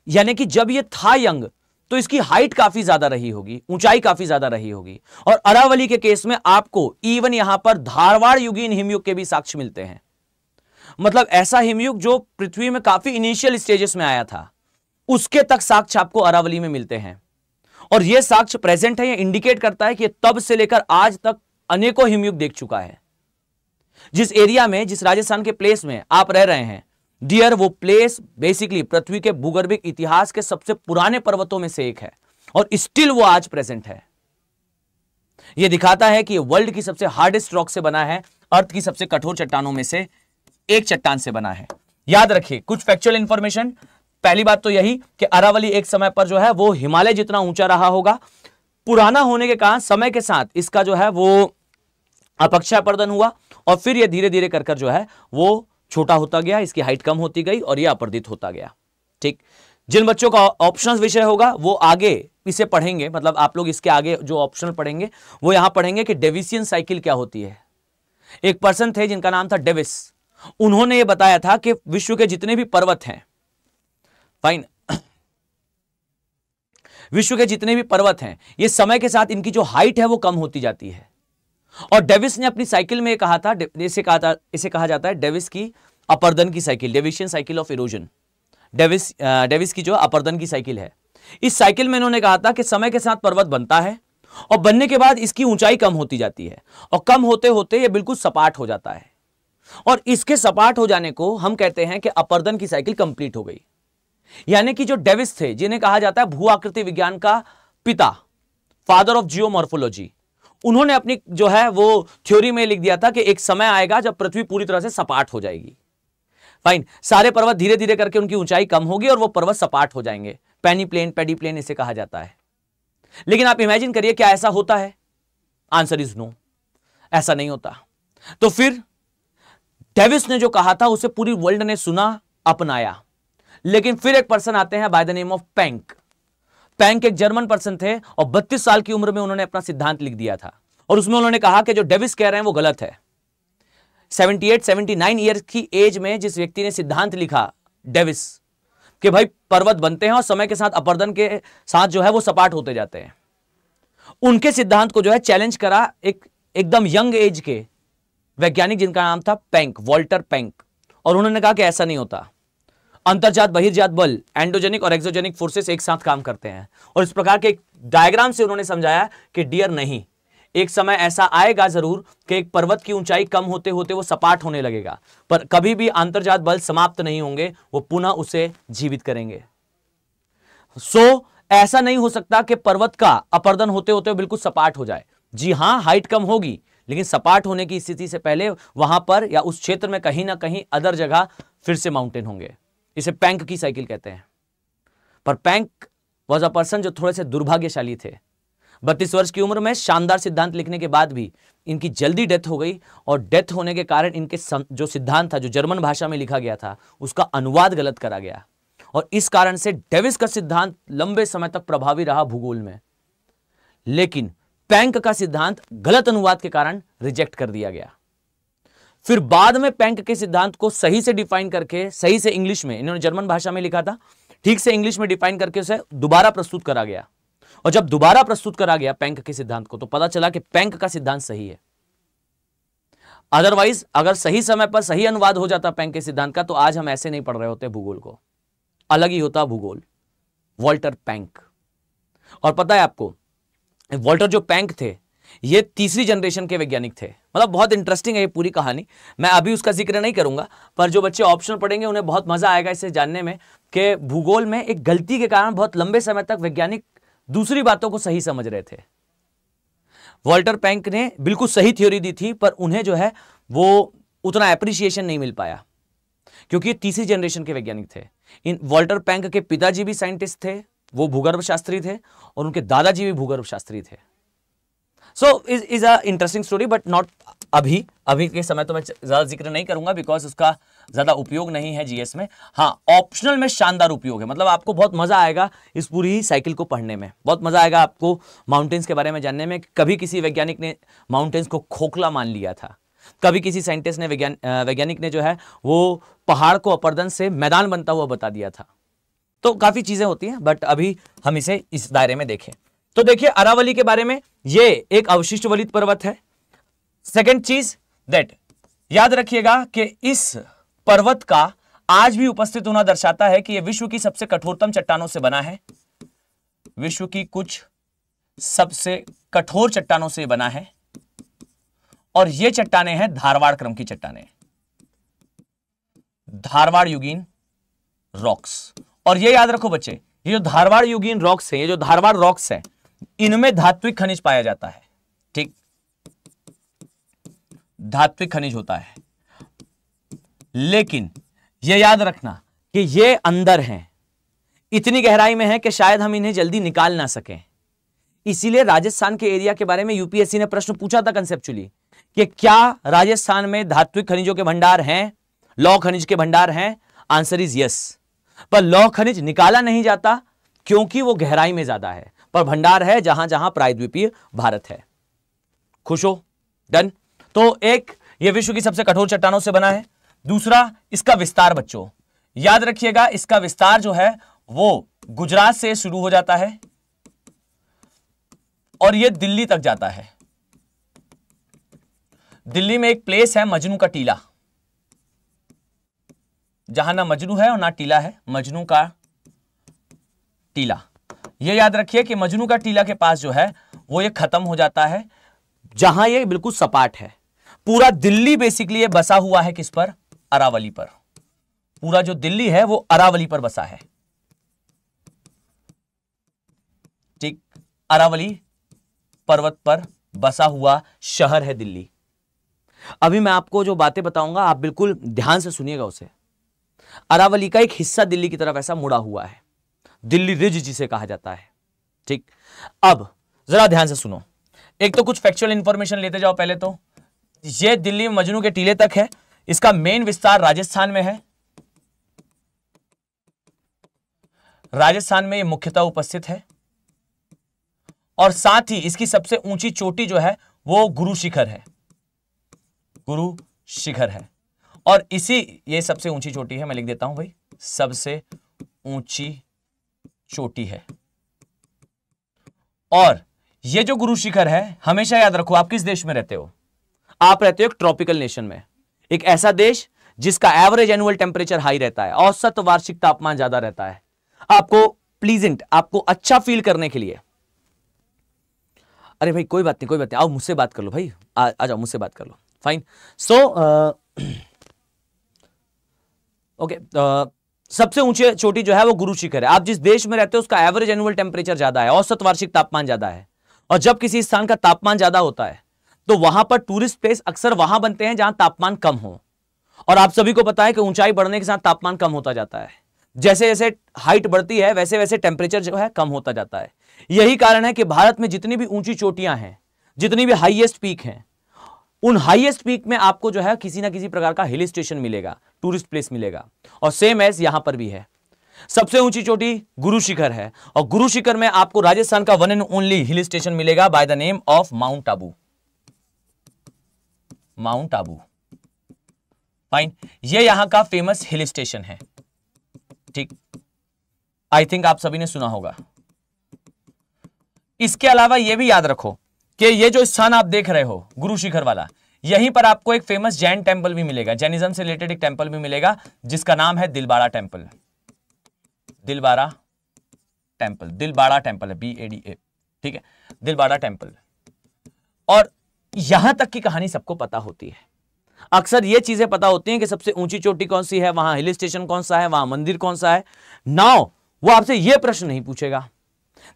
यानी कि जब यह था यंग तो इसकी हाइट काफी ज्यादा रही होगी, ऊंचाई काफी ज्यादा रही होगी। और अरावली के केस में आपको इवन यहां पर धारवाड़ युगीन हिमयुग के भी साक्ष्य मिलते हैं। मतलब ऐसा हिमयुग जो पृथ्वी में काफी इनिशियल स्टेजेस में आया था, उसके तक साक्ष्य आपको अरावली में मिलते हैं। और यह साक्ष्य प्रेजेंट है, यह इंडिकेट करता है कि तब से लेकर आज तक अनेकों हिमयुग देख चुका है। जिस एरिया में, जिस राजस्थान के प्लेस में आप रह रहे हैं डियर, वो प्लेस बेसिकली पृथ्वी के भूगर्भिक इतिहास के सबसे पुराने पर्वतों में से एक है और स्टिल वो आज प्रेजेंट है। यह दिखाता है कि वर्ल्ड की सबसे हार्डेस्ट रॉक से बना है, अर्थ की सबसे कठोर चट्टानों में से एक चट्टान से बना है। याद रखिए कुछ फैक्चुअल इंफॉर्मेशन। पहली बात तो यही कि अरावली एक समय पर जो है वो हिमालय जितना ऊंचा रहा होगा। पुराना होने के कारण समय के साथ इसका जो है वो अपक्षापर्दन हुआ और फिर ये धीरे धीरे कर जो है वो छोटा होता गया, इसकी हाइट कम होती गई और ये अपर्दित होता गया। ठीक, जिन बच्चों का ऑप्शनल विषय होगा वो आगे इसे पढ़ेंगे, मतलब आप लोग इसके आगे जो ऑप्शनल पढ़ेंगे वो यहां पढ़ेंगे कि डेविसियन साइकिल क्या होती है। एक पर्सन थे जिनका नाम था डेविस, उन्होंने ये बताया था कि विश्व के जितने भी पर्वत हैं, फाइन, विश्व के जितने भी पर्वत हैं ये समय के साथ इनकी जो हाइट है वो कम होती जाती है। और डेविस ने अपनी साइकिल में कहा था, इसे कहा जाता है डेविस की अपर्दन की cycle, Davisian cycle of erosion. Davis की जो अपर्दन की साइकिल है, इस साइकिल में इन्होंने कहा था कि समय के साथ पर्वत बनता है और बनने के बाद इसकी ऊंचाई कम होती जाती है और कम होते होते यह बिल्कुल सपाट हो जाता है। और इसके सपाट हो जाने को हम कहते हैं कि अपर्दन की साइकिल कंप्लीट हो गई। यानी कि जो डेविस थे, जिन्हें कहा जाता है भू आकृति विज्ञान का पिता, फादर ऑफ जियोमॉर्फोलॉजी, उन्होंने अपनी जो है वो थ्योरी में लिख दिया था कि एक समय आएगा जब पृथ्वी पूरी तरह से सपाट हो जाएगी। फाइन, सारे पर्वत धीरे धीरे करके उनकी ऊंचाई कम होगी और वो पर्वत सपाट हो जाएंगे। पेनी प्लेन, पेडी प्लेन इसे कहा जाता है। लेकिन आप इमेजिन करिए क्या ऐसा होता है? आंसर इज नो, ऐसा नहीं होता। तो फिर डेविस ने जो कहा था उसे पूरी वर्ल्ड ने सुना, अपनाया। लेकिन फिर एक पर्सन आते हैं बाय द नेम ऑफ पैंक। पैंक एक जर्मन पर्सन थे और 32 साल की उम्र में उन्होंने अपना सिद्धांत लिख दिया था और उसमें उन्होंने कहा कि जो डेविस कह रहे हैं वो गलत है। 78-79 ईयर की एज में जिस व्यक्ति ने सिद्धांत लिखा डेविस कि भाई पर्वत बनते हैं और समय के साथ अपर्दन के साथ जो है वो सपाट होते जाते हैं, उनके सिद्धांत को जो है चैलेंज करा एक एकदम यंग एज के वैज्ञानिक जिनका नाम था पैंक, वॉल्टर पैंक। और उन्होंने कहा कि ऐसा नहीं होता, अंतर्जात बहिर्जात बल, एंडोजेनिक और एक्सोजेनिक फोर्सेस एक साथ काम करते हैं। और इस प्रकार के एक डायग्राम से उन्होंने समझाया कि डियर नहीं, एक समय ऐसा आएगा जरूर कि एक पर्वत की ऊंचाई कम होते होते वो सपाट होने लगेगा, पर कभी भी अंतर्जात बल समाप्त नहीं होंगे, वो पुनः उसे जीवित करेंगे। ऐसा नहीं हो सकता कि पर्वत का अपर्दन होते होते बिल्कुल सपाट हो जाए। जी हां, हाइट कम होगी, लेकिन सपाट होने की स्थिति से पहले वहां पर या उस क्षेत्र में कहीं ना कहीं अदर जगह फिर से माउंटेन होंगे। इसे पैंक की साइकिल कहते हैं। पर पैंक वॉज अ पर्सन जो थोड़े से दुर्भाग्यशाली थे। 32 वर्ष की उम्र में शानदार सिद्धांत लिखने के बाद भी इनकी जल्दी डेथ हो गई और डेथ होने के कारण इनके जो सिद्धांत था, जो जर्मन भाषा में लिखा गया था, उसका अनुवाद गलत करा गया और इस कारण से डेविस का सिद्धांत लंबे समय तक प्रभावी रहा भूगोल में। लेकिन पैंक का सिद्धांत गलत अनुवाद के कारण रिजेक्ट कर दिया गया। फिर बाद में पैंक के सिद्धांत को सही से डिफाइन करके, सही से इंग्लिश में, इन्होंने जर्मन भाषा में लिखा था, ठीक से इंग्लिश में डिफाइन करके उसे दोबारा प्रस्तुत करा गया। और जब दोबारा प्रस्तुत करा गया पैंक के सिद्धांत को, तो पता चला कि पैंक का सिद्धांत सही है। अदरवाइज अगर सही समय पर सही अनुवाद हो जाता पैंक के सिद्धांत का, तो आज हम ऐसे नहीं पढ़ रहे होते भूगोल को, अलग ही होता भूगोल। वॉल्टर पैंक। और पता है आपको, वॉल्टर जो पैंक थे, ये तीसरी जनरेशन के वैज्ञानिक थे। मतलब बहुत इंटरेस्टिंग है ये पूरी कहानी, मैं अभी उसका जिक्र नहीं करूंगा, पर जो बच्चे ऑप्शन पढ़ेंगे उन्हें बहुत मजा आएगा इसे जानने में कि भूगोल में एक गलती के कारण बहुत लंबे समय तक वैज्ञानिक दूसरी बातों को सही समझ रहे थे। वॉल्टर पैंक ने बिल्कुल सही थ्योरी दी थी, पर उन्हें जो है वो उतना एप्रिसिएशन नहीं मिल पाया, क्योंकि ये तीसरी जनरेशन के वैज्ञानिक थे। इन वॉल्टर पैंक के पिताजी भी साइंटिस्ट थे, वो भूगर्भ शास्त्री थे, और उनके दादाजी भी भूगर्भ शास्त्री थे। So is a interesting story, but not अभी के समय तो मैं ज्यादा जिक्र नहीं करूंगा, बिकॉज उसका ज्यादा उपयोग नहीं है जीएस में। हाँ, ऑप्शनल में शानदार उपयोग है, मतलब आपको बहुत मजा आएगा इस पूरी साइकिल को पढ़ने में, बहुत मजा आएगा आपको माउंटेन्स के बारे में जानने में। कभी किसी वैज्ञानिक ने माउंटेन्स को खोखला मान लिया था, कभी किसी साइंटिस्ट ने वैज्ञानिक ने जो है वो पहाड़ को अपरदन से मैदान बनता हुआ बता दिया था। तो काफी चीजें होती हैं, बट अभी हम इसे इस दायरे में देखें तो देखिए अरावली के बारे में, ये एक अवशिष्ट वलित पर्वत है। सेकंड चीज दैट याद रखिएगा कि इस पर्वत का आज भी उपस्थित होना दर्शाता है कि यह विश्व की सबसे कठोरतम चट्टानों से बना है। विश्व की कुछ सबसे कठोर चट्टानों से बना है, और ये चट्टानें हैं धारवाड़ क्रम की चट्टानें, धारवाड़ युगीन रॉक्स। और ये याद रखो बच्चे, ये जो धारवाड़ युगीन रॉक्स है, ये जो धारवाड़ रॉक्स है, इनमें धात्विक खनिज पाया जाता है। ठीक, धात्विक खनिज होता है, लेकिन ये याद रखना कि ये अंदर हैं, इतनी गहराई में है कि शायद हम इन्हें जल्दी निकाल ना सकें। इसीलिए राजस्थान के एरिया के बारे में यूपीएससी ने प्रश्न पूछा था कंसेप्चुअली कि क्या राजस्थान में धात्विक खनिजों के भंडार हैं, लौह खनिज के भंडार हैं। आंसर इज यस, पर लौह खनिज निकाला नहीं जाता क्योंकि वो गहराई में ज्यादा है, पर भंडार है जहां जहां प्रायद्वीपीय भारत है। खुश हो? डन। तो एक, ये विश्व की सबसे कठोर चट्टानों से बना है। दूसरा, इसका विस्तार बच्चों याद रखिएगा, इसका विस्तार जो है वो गुजरात से शुरू हो जाता है और ये दिल्ली तक जाता है। दिल्ली में एक प्लेस है मजनू का टीला, जहां ना मजनू है और ना टीला है, मजनू का टीला। ये याद रखिए कि मजनू का टीला के पास जो है वो ये खत्म हो जाता है, जहां ये बिल्कुल सपाट है। पूरा दिल्ली बेसिकली ये बसा हुआ है किस पर? अरावली पर। पूरा जो दिल्ली है वो अरावली पर बसा है। ठीक, अरावली पर्वत पर बसा हुआ शहर है दिल्ली। अभी मैं आपको जो बातें बताऊंगा आप बिल्कुल ध्यान से सुनिएगा उसे। अरावली का एक हिस्सा दिल्ली की तरफ ऐसा मुड़ा हुआ है, दिल्ली रिज जिसे कहा जाता है। ठीक, अब जरा ध्यान से सुनो, एक तो कुछ फैक्चुअल इंफॉर्मेशन लेते जाओ। पहले तो ये दिल्ली मजनू के टीले तक है, इसका मेन विस्तार राजस्थान में है। राजस्थान में ये मुख्यतः उपस्थित है, और साथ ही इसकी सबसे ऊंची चोटी जो है वो गुरु शिखर है, गुरु शिखर है। और इसी, ये सबसे ऊंची चोटी है, मैं लिख देता हूं भाई, सबसे ऊंची चोटी है। और ये जो गुरु शिखर है, हमेशा याद रखो आप किस देश में रहते हो? आप रहते हो एक ट्रॉपिकल नेशन में, एक ऐसा देश जिसका एवरेज एनुअल टेम्परेचर हाई रहता है, औसत वार्षिक तापमान ज्यादा रहता है। आपको प्लीजेंट, आपको अच्छा फील करने के लिए, अरे भाई कोई बात नहीं, कोई बात नहीं, आओ मुझसे बात कर लो भाई, आ जाओ मुझसे बात कर लो। फाइन। सो ओके, सबसे ऊंची चोटी जो है वो गुरु शिखर है। आप जिस देश में रहते हो उसका एवरेज एनुअल टेम्परेचर ज्यादा है, औसत वार्षिक तापमान ज्यादा है। और जब किसी स्थान का तापमान ज्यादा होता है तो वहां पर टूरिस्ट प्लेस अक्सर वहां बनते हैं जहां तापमान कम हो। और आप सभी को पता है कि ऊंचाई बढ़ने के साथ तापमान कम होता जाता है, जैसे जैसे हाइट बढ़ती है वैसे वैसे टेम्परेचर जो है कम होता जाता है। यही कारण है कि भारत में जितनी भी ऊंची चोटियां हैं, जितनी भी हाईएस्ट पीक हैं, उन हाईएस्ट पीक में आपको जो है किसी ना किसी प्रकार का हिल स्टेशन मिलेगा, टूरिस्ट प्लेस मिलेगा। और सेम एज यहां पर भी है, सबसे ऊंची चोटी गुरु शिखर है, और गुरु शिखर में आपको राजस्थान का one and only hill station मिलेगा by the name of Mount Abu. Mount Abu, fine, ये यहां का फेमस हिल स्टेशन है। ठीक, आई थिंक आप सभी ने सुना होगा। इसके अलावा यह भी याद रखो कि ये जो स्थान आप देख रहे हो गुरु शिखर वाला, यहीं पर आपको एक फेमस जैन टेंपल भी मिलेगा, जैनिज्म से रिलेटेड एक टेंपल भी मिलेगा जिसका नाम है दिलबाड़ा टेंपल। दिलबाड़ा टेंपल, दिलबाड़ा टेंपल है, BADA। ठीक है, दिलबाड़ा टेंपल। और यहां तक की कहानी सबको पता होती है। अक्सर ये चीजें पता होती हैं कि सबसे ऊंची चोटी कौन सी है, वहां हिल स्टेशन कौन सा है, वहां मंदिर कौन सा है। नाउ वो आपसे ये प्रश्न नहीं पूछेगा।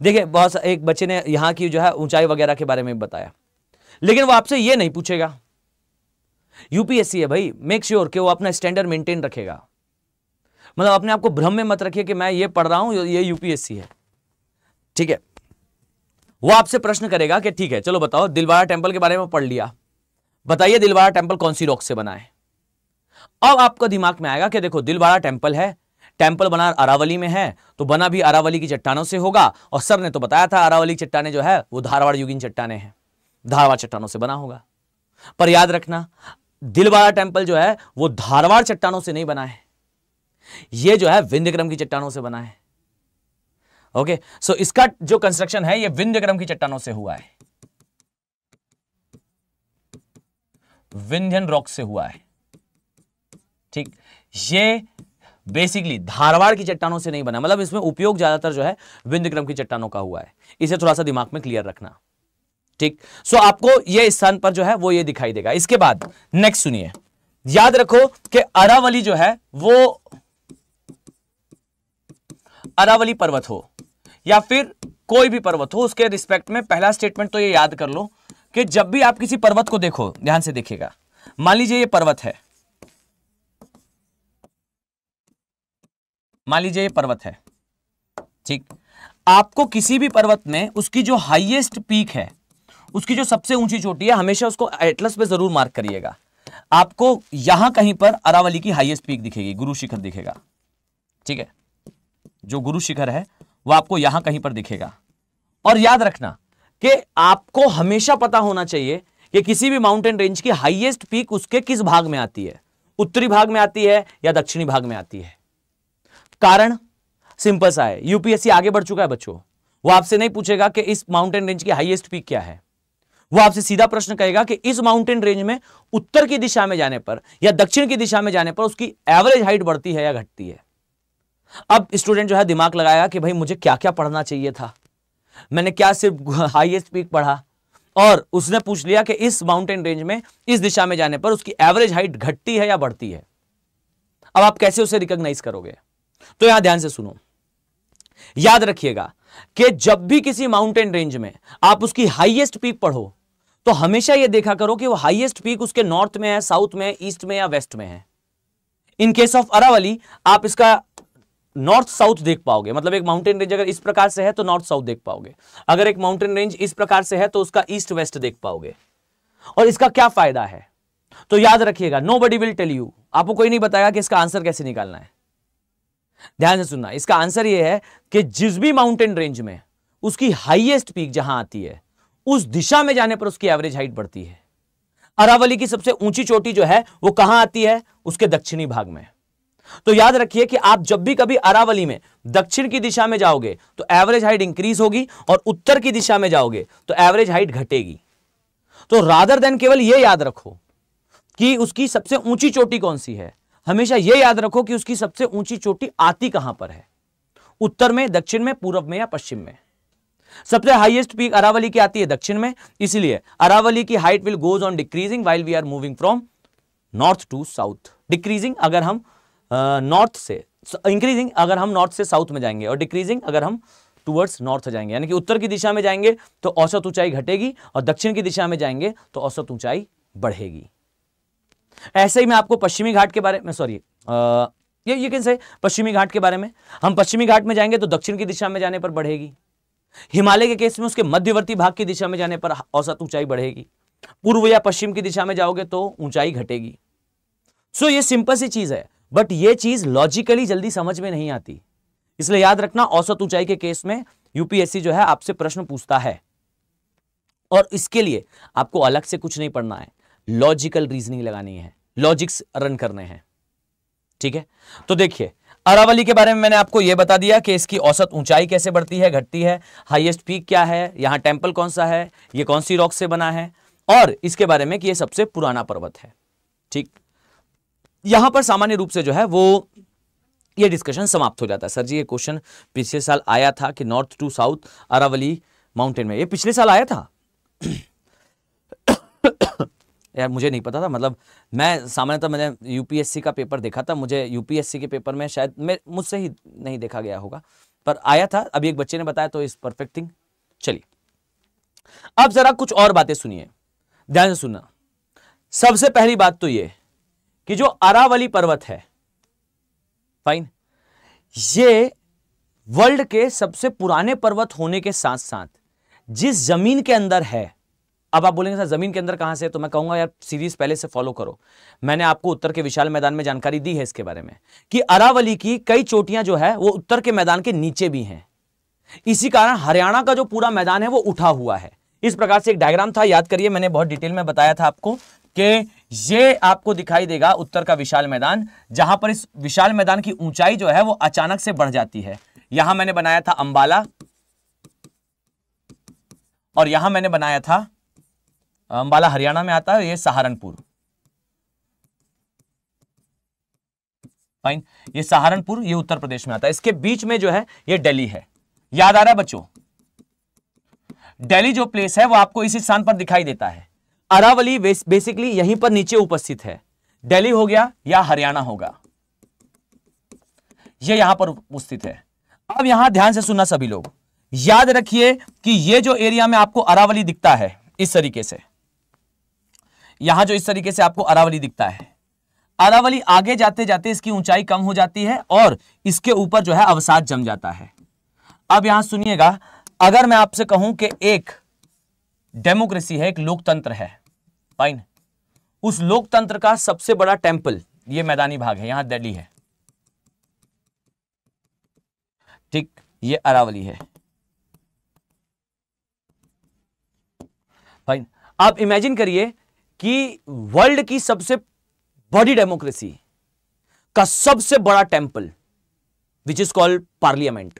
देखिए बहुत एक बच्चे ने यहां की जो है ऊंचाई वगैरह के बारे में बताया, लेकिन वो आपसे ये नहीं पूछेगा। यूपीएससी है भाई, मेक श्योर कि वो अपना स्टैंडर्ड मेंटेन रखेगा। मतलब अपने आप को भ्रम में मत रखिए कि मैं ये पढ़ रहा हूं, ये यूपीएससी है, ठीक है। वो आपसे प्रश्न करेगा कि ठीक है चलो बताओ, दिलवाड़ा टेंपल के बारे में पढ़ लिया, बताइए दिलवाड़ा टेंपल कौन सी रॉक से बना है। अब आपको दिमाग में आएगा कि देखो दिलवाड़ा टेंपल है, टेंपल बना अरावली में है, तो बना भी अरावली की चट्टानों से होगा। और सर ने तो बताया था अरावली की चट्टानें जो है वो धारवाड़ युगीन चट्टानें हैं, धारवाड़ चट्टानों से बना होगा। पर याद रखना दिलवाड़ा टेंपल जो है वो धारवाड़ चट्टानों से नहीं बना है, ये जो है विंध्यक्रम की चट्टानों से बना है। ओके, सो इसका जो कंस्ट्रक्शन है ये विंध्यक्रम की चट्टानों से हुआ है, विंध्यन रॉक से हुआ है, ठीक। ये बेसिकली धारवाड़ की चट्टानों से नहीं बना, मतलब इसमें उपयोग ज्यादातर जो है विंध्यक्रम की चट्टानों का हुआ है। इसे थोड़ा सा दिमाग में क्लियर रखना, ठीक। सो आपको ये स्थान पर जो है वो ये दिखाई देगा। इसके बाद नेक्स्ट सुनिए, याद रखो कि अरावली जो है वो अरावली पर्वत हो या फिर कोई भी पर्वत हो, उसके रिस्पेक्ट में पहला स्टेटमेंट तो ये याद कर लो कि जब भी आप किसी पर्वत को देखो, ध्यान से देखिएगा, मान लीजिए ये पर्वत है, मान लीजिए ये पर्वत है, ठीक। आपको किसी भी पर्वत में उसकी जो हाईएस्ट पीक है, उसकी जो सबसे ऊंची चोटी है, हमेशा उसको एटलस पे जरूर मार्क करिएगा। आपको यहां कहीं पर अरावली की हाईएस्ट पीक दिखेगी, गुरु शिखर दिखेगा, ठीक है। जो गुरु शिखर है वो आपको यहां कहीं पर दिखेगा। और याद रखना कि आपको हमेशा पता होना चाहिए कि किसी भी माउंटेन रेंज की हाईएस्ट पीक उसके किस भाग में आती है, उत्तरी भाग में आती है या दक्षिणी भाग में आती है। कारण सिंपल सा है, यूपीएससी आगे बढ़ चुका है बच्चों, वो आपसे नहीं पूछेगा कि इस माउंटेन रेंज की हाईएस्ट पीक क्या है, वो आपसे सीधा प्रश्न कहेगा कि इस माउंटेन रेंज में उत्तर की दिशा में जाने पर या दक्षिण की दिशा में जाने पर उसकी एवरेज हाइट बढ़ती है या घटती है। अब स्टूडेंट जो है दिमाग लगाएगा कि भाई मुझे क्या क्या पढ़ना चाहिए था, मैंने क्या सिर्फ हाईएस्ट पीक पढ़ा, और उसने पूछ लिया कि इस माउंटेन रेंज में इस दिशा में जाने पर उसकी एवरेज हाइट घटती है या बढ़ती है। अब आप कैसे उसे रिकॉग्नाइज करोगे? तो यहां ध्यान से सुनो, याद रखिएगा कि जब भी किसी माउंटेन रेंज में आप उसकी हाईएस्ट पीक पढ़ो तो हमेशा यह देखा करो कि वो हाईएस्ट पीक उसके नॉर्थ में है, साउथ में है, ईस्ट में या वेस्ट में है। इन केस ऑफ अरावली आप इसका नॉर्थ साउथ देख पाओगे, मतलब एक माउंटेन रेंज अगर इस प्रकार से है तो नॉर्थ साउथ देख पाओगे, अगर एक माउंटेन रेंज इस प्रकार से है तो उसका ईस्ट वेस्ट देख पाओगे। और इसका क्या फायदा है तो याद रखिएगा, नोबडी विल टेल यू, आपको कोई नहीं बताएगा कि इसका आंसर कैसे निकालना है। ध्यान से सुनना, इसका आंसर यह है कि जिस भी माउंटेन रेंज में उसकी हाईएस्ट पीक जहां आती है उस दिशा में जाने पर उसकी एवरेज हाइट बढ़ती है। अरावली की सबसे ऊंची चोटी जो है वो कहां आती है? उसके दक्षिणी भाग में। तो याद रखिए कि आप जब भी कभी अरावली में दक्षिण की दिशा में जाओगे तो एवरेज हाइट इंक्रीज होगी और उत्तर की दिशा में जाओगे तो एवरेज हाइट घटेगी। तो रादर देन केवल यह याद रखो कि उसकी सबसे ऊंची चोटी कौन सी है, हमेशा यह याद रखो कि उसकी सबसे ऊंची चोटी आती कहां पर है, उत्तर में, दक्षिण में, पूर्व में या पश्चिम में। सबसे हाईएस्ट पीक अरावली की आती है दक्षिण में, इसलिए अरावली की height will goes on decreasing while we are moving from north to south. Decreasing अगर हम नॉर्थ से, इंक्रीजिंग अगर हम नॉर्थ से साउथ में जाएंगे, और डिक्रीजिंग अगर हम टुवर्ड्स नॉर्थ जाएंगे, यानी कि उत्तर की दिशा में जाएंगे तो औसत ऊंचाई घटेगी और दक्षिण की दिशा में जाएंगे तो औसत ऊंचाई बढ़ेगी। ऐसे ही मैं आपको पश्चिमी घाट के बारे में, सॉरी ये कैन से पश्चिमी घाट के बारे में, हम पश्चिमी घाट में जाएंगे तो दक्षिण की दिशा में जाने पर बढ़ेगी। हिमालय के केस में उसके मध्यवर्ती भाग की दिशा में जाने पर औसत ऊंचाई बढ़ेगी। पूर्व या पश्चिम की दिशा में जाओगे तो ऊंचाई घटेगी। सो ये सिंपल सी चीज है, बट ये चीज लॉजिकली जल्दी समझ में नहीं आती, इसलिए याद रखना औसत ऊंचाई के केस में यूपीएससी जो है आपसे प्रश्न पूछता है, और इसके लिए आपको अलग से कुछ नहीं पढ़ना है, लॉजिकल रीजनिंग लगानी है, लॉजिक्स रन करने हैं। ठीक है, तो देखिए अरावली के बारे में मैंने आपको यह बता दिया कि इसकी औसत ऊंचाई कैसे बढ़ती है, घटती है, हाईएस्ट पीक क्या है, यहां टेंपल कौन सा है, ये कौन सी रॉक से बना है, और इसके बारे में कि यह सबसे पुराना पर्वत है। ठीक, यहां पर सामान्य रूप से जो है वो ये डिस्कशन समाप्त हो जाता है। सर जी ये क्वेश्चन पिछले साल आया था कि north to south Aravalli mountain में, ये पिछले साल आया था यार मुझे नहीं पता था, मतलब मैं सामान्यतः मैंने यूपीएससी का पेपर देखा था, मुझे यूपीएससी के पेपर में शायद मुझसे ही नहीं देखा गया होगा, पर आया था, अभी एक बच्चे ने बताया, तो इस परफेक्ट थिंग। चलिए अब जरा कुछ और बातें सुनिए, ध्यान से सुनना। सबसे पहली बात तो ये कि जो अरावली पर्वत है, फाइन, ये वर्ल्ड के सबसे पुराने पर्वत होने के साथ साथ जिस जमीन के अंदर है, अब आप बोलेंगे सर जमीन के अंदर कहां से, तो मैं कहूंगा यार सीरीज पहले से फॉलो करो, मैंने आपको उत्तर के विशाल मैदान में जानकारी दी है इसके बारे में कि अरावली की कई चोटियां जो है वो उत्तर के मैदान के नीचे भी हैं, इसी कारण हरियाणा का जो पूरा मैदान है वो उठा हुआ है। इस प्रकार से एक डायग्राम था, याद करिए, मैंने बहुत डिटेल में बताया था आपको कि ये आपको दिखाई देगा उत्तर का विशाल मैदान, जहां पर इस विशाल मैदान की ऊंचाई जो है वो अचानक से बढ़ जाती है। यहां मैंने बनाया था अंबाला, और यहां मैंने बनाया था, अंबाला हरियाणा में आता है, ये सहारनपुर, फाइन, ये सहारनपुर, ये उत्तर प्रदेश में आता है, इसके बीच में जो है ये दिल्ली है। याद आ रहा है बच्चों? दिल्ली जो प्लेस है वो आपको इसी स्थान पर दिखाई देता है। अरावली बेसिकली यहीं पर नीचे उपस्थित है, दिल्ली हो गया या हरियाणा होगा, ये यहां पर उपस्थित है। अब यहां ध्यान से सुनना सभी लोग, याद रखिए कि ये जो एरिया में आपको अरावली दिखता है इस तरीके से, यहां जो इस तरीके से आपको अरावली दिखता है, अरावली आगे जाते जाते इसकी ऊंचाई कम हो जाती है और इसके ऊपर जो है अवसाद जम जाता है। अब यहां सुनिएगा, अगर मैं आपसे कहूं कि एक डेमोक्रेसी है, एक लोकतंत्र है, फाइन, उस लोकतंत्र का सबसे बड़ा टेंपल ये मैदानी भाग है, यहां दिल्ली है, ठीक, ये अरावली है, फाइन। आप इमेजिन करिए कि वर्ल्ड की सबसे बड़ी डेमोक्रेसी का सबसे बड़ा temple which is called parliament,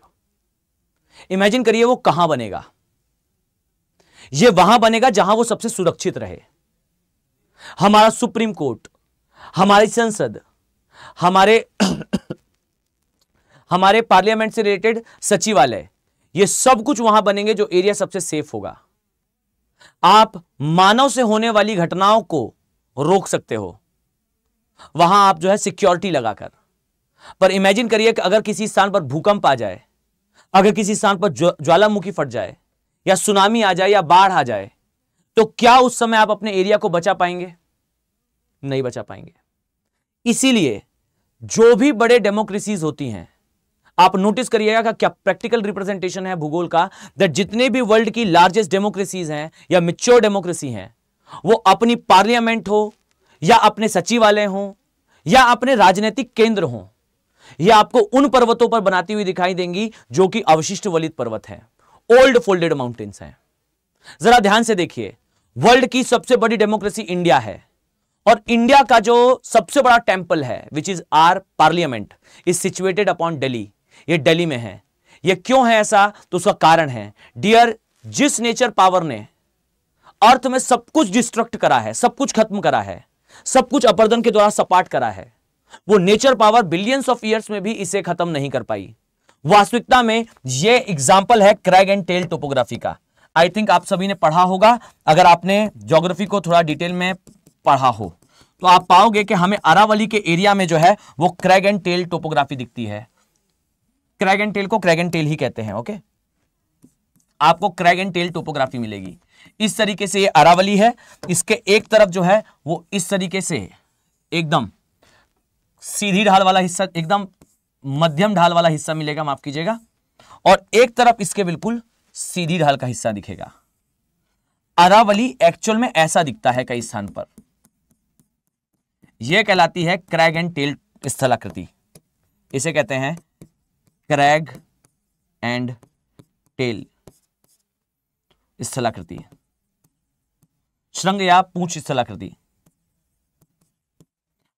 imagine करिए वो कहां बनेगा। ये वहां बनेगा जहां वो सबसे सुरक्षित रहे। हमारा सुप्रीम कोर्ट, हमारी संसद, हमारे पार्लियामेंट से रिलेटेड सचिवालय, ये सब कुछ वहां बनेंगे जो एरिया सबसे सेफ होगा। आप मानव से होने वाली घटनाओं को रोक सकते हो वहां आप जो है सिक्योरिटी लगाकर। पर इमेजिन करिए कि अगर किसी स्थान पर भूकंप आ जाए, अगर किसी स्थान पर ज्वालामुखी फट जाए या सुनामी आ जाए या बाढ़ आ जाए, तो क्या उस समय आप अपने एरिया को बचा पाएंगे? नहीं बचा पाएंगे। इसीलिए जो भी बड़े डेमोक्रेसीज होती हैं, आप नोटिस करिएगा कि क्या प्रैक्टिकल रिप्रेजेंटेशन है भूगोल का, दैट जितने भी वर्ल्ड की लार्जेस्ट डेमोक्रेसीज हैं या मैच्योर डेमोक्रेसी हैं, वो अपनी पार्लियामेंट हो या अपने सचिवालय हो या अपने राजनीतिक केंद्र हो, ये आपको उन पर्वतों पर बनाती हुई दिखाई देंगी जो कि अवशिष्ट वलित पर्वत हैं, ओल्ड फोल्डेड माउंटेन्स हैं। जरा ध्यान से देखिए, वर्ल्ड की सबसे बड़ी डेमोक्रेसी इंडिया है और इंडिया का जो सबसे बड़ा टेंपल है which is our parliament is situated upon Delhi, ये दिल्ली में है। ये क्यों है ऐसा? तो उसका कारण है, डियर, जिस नेचर पावर ने अर्थ में सब कुछ डिस्ट्रक्ट करा है, सब कुछ खत्म करा है, सब कुछ अपरदन के द्वारा सपाट करा है, वो nature power billions of years में भी इसे खत्म नहीं कर पाई। वास्तविकता में ये एग्जांपल है क्रैग एंड टेल टोपोग्राफी का। आई थिंक आप सभी ने पढ़ा होगा, अगर आपने ज्योग्राफी को थोड़ा डिटेल में पढ़ा हो तो आप पाओगे कि हमें अरावली के एरिया में जो है वो क्रैग एंड टेल टोपोग्राफी दिखती है। क्रैग एंड टेल को क्रैग एंड टेल ही कहते हैं, ओके, आपको क्रैग एंड टेल टोपोग्राफी मिलेगी। इस तरीके से ये अरावली है, इसके एक तरफ जो है वो इस तरीके से एकदम सीधी ढाल वाला हिस्सा, एकदम मध्यम ढाल वाला हिस्सा मिलेगा, माफ कीजिएगा, और एक तरफ इसके बिल्कुल सीधी ढाल का हिस्सा दिखेगा। अरावली एक्चुअल में ऐसा दिखता है कई स्थान पर। यह कहलाती है क्रैग एंड टेल स्थलाकृति, इसे कहते हैं क्रैग एंड टेल स्थलाकृति, श्रृंग या पूंछ स्थलाकृति।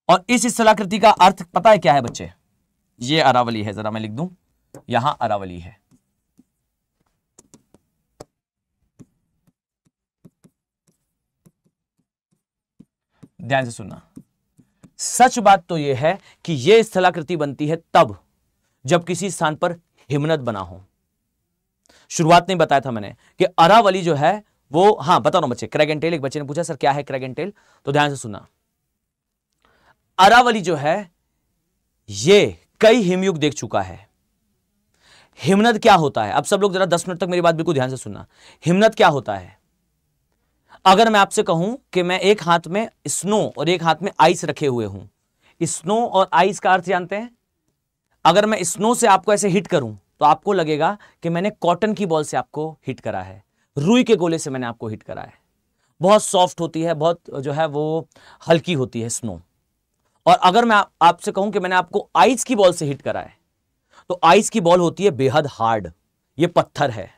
और इस स्थलाकृति का अर्थ पता है क्या है बच्चे? ये अरावली है, जरा मैं लिख दूं, यहां अरावली है। ध्यान से सुनना, सच बात तो यह है कि यह स्थलाकृति बनती है तब जब किसी स्थान पर हिमनद बना हो। शुरुआत में बताया था मैंने कि अरावली जो है वो, हाँ बता रहा हूं बच्चे, क्रैग एंड टेल। एक बच्चे ने पूछा सर क्या है क्रैग एंड टेल, तो ध्यान से सुनना। अरावली जो है ये कई हिमयुग देख चुका है। हिमनद क्या होता है, अब सब लोग जरा 10 मिनट तक मेरी बात बिल्कुल ध्यान से सुनना। हिमनद क्या होता है? अगर मैं आपसे कहूं कि मैं एक हाथ में स्नो और एक हाथ में आइस रखे हुए हूं, स्नो और आइस का अर्थ जानते हैं? अगर मैं स्नो से आपको ऐसे हिट करूं तो आपको लगेगा कि मैंने कॉटन की बॉल से आपको हिट करा है, रुई के गोले से मैंने आपको हिट करा है। बहुत सॉफ्ट होती है, बहुत जो है वो हल्की होती है स्नो। और अगर मैं आपसे कहूं कि मैंने आपको आइस की बॉल से हिट करा है, तो आइस की बॉल होती है बेहद हार्ड, ये पत्थर है।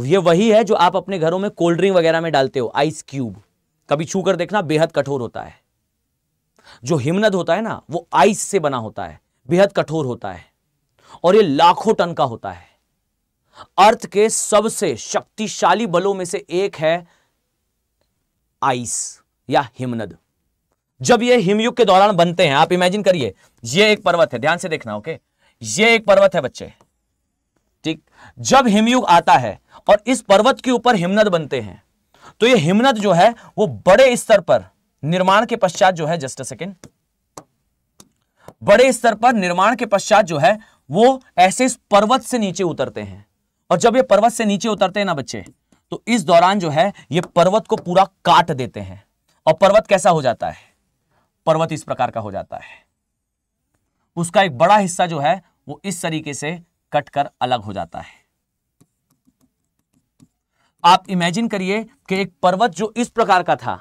ये वही है जो आप अपने घरों में कोल्ड ड्रिंक वगैरह में डालते हो, आइस क्यूब, कभी छू कर देखना, बेहद कठोर होता है। जो हिमनद होता है ना वो आइस से बना होता है, बेहद कठोर होता है, और ये लाखों टन का होता है। अर्थ के सबसे शक्तिशाली बलों में से एक है आइस या हिमनद। जब ये हिमयुग के दौरान बनते हैं, आप इमेजिन करिए, ये एक पर्वत है, ध्यान से देखना, ओके, ये एक पर्वत है बच्चे, ठीक। जब हिमयुग आता है और इस पर्वत के ऊपर हिमनद बनते हैं, तो ये हिमनद जो है वो बड़े स्तर पर निर्माण के पश्चात जो है, जस्ट अ सेकेंड, बड़े स्तर पर निर्माण के पश्चात जो है वो ऐसे इस पर्वत से नीचे उतरते हैं। और जब ये पर्वत से नीचे उतरते हैं ना बच्चे, तो इस दौरान जो है ये पर्वत को पूरा काट देते हैं। और पर्वत कैसा हो जाता है? पर्वत इस प्रकार का हो जाता है। उसका एक बड़ा हिस्सा जो है वो इस तरीके से कट कर अलग हो जाता है। आप इमेजिन करिए कि एक पर्वत जो इस प्रकार का था,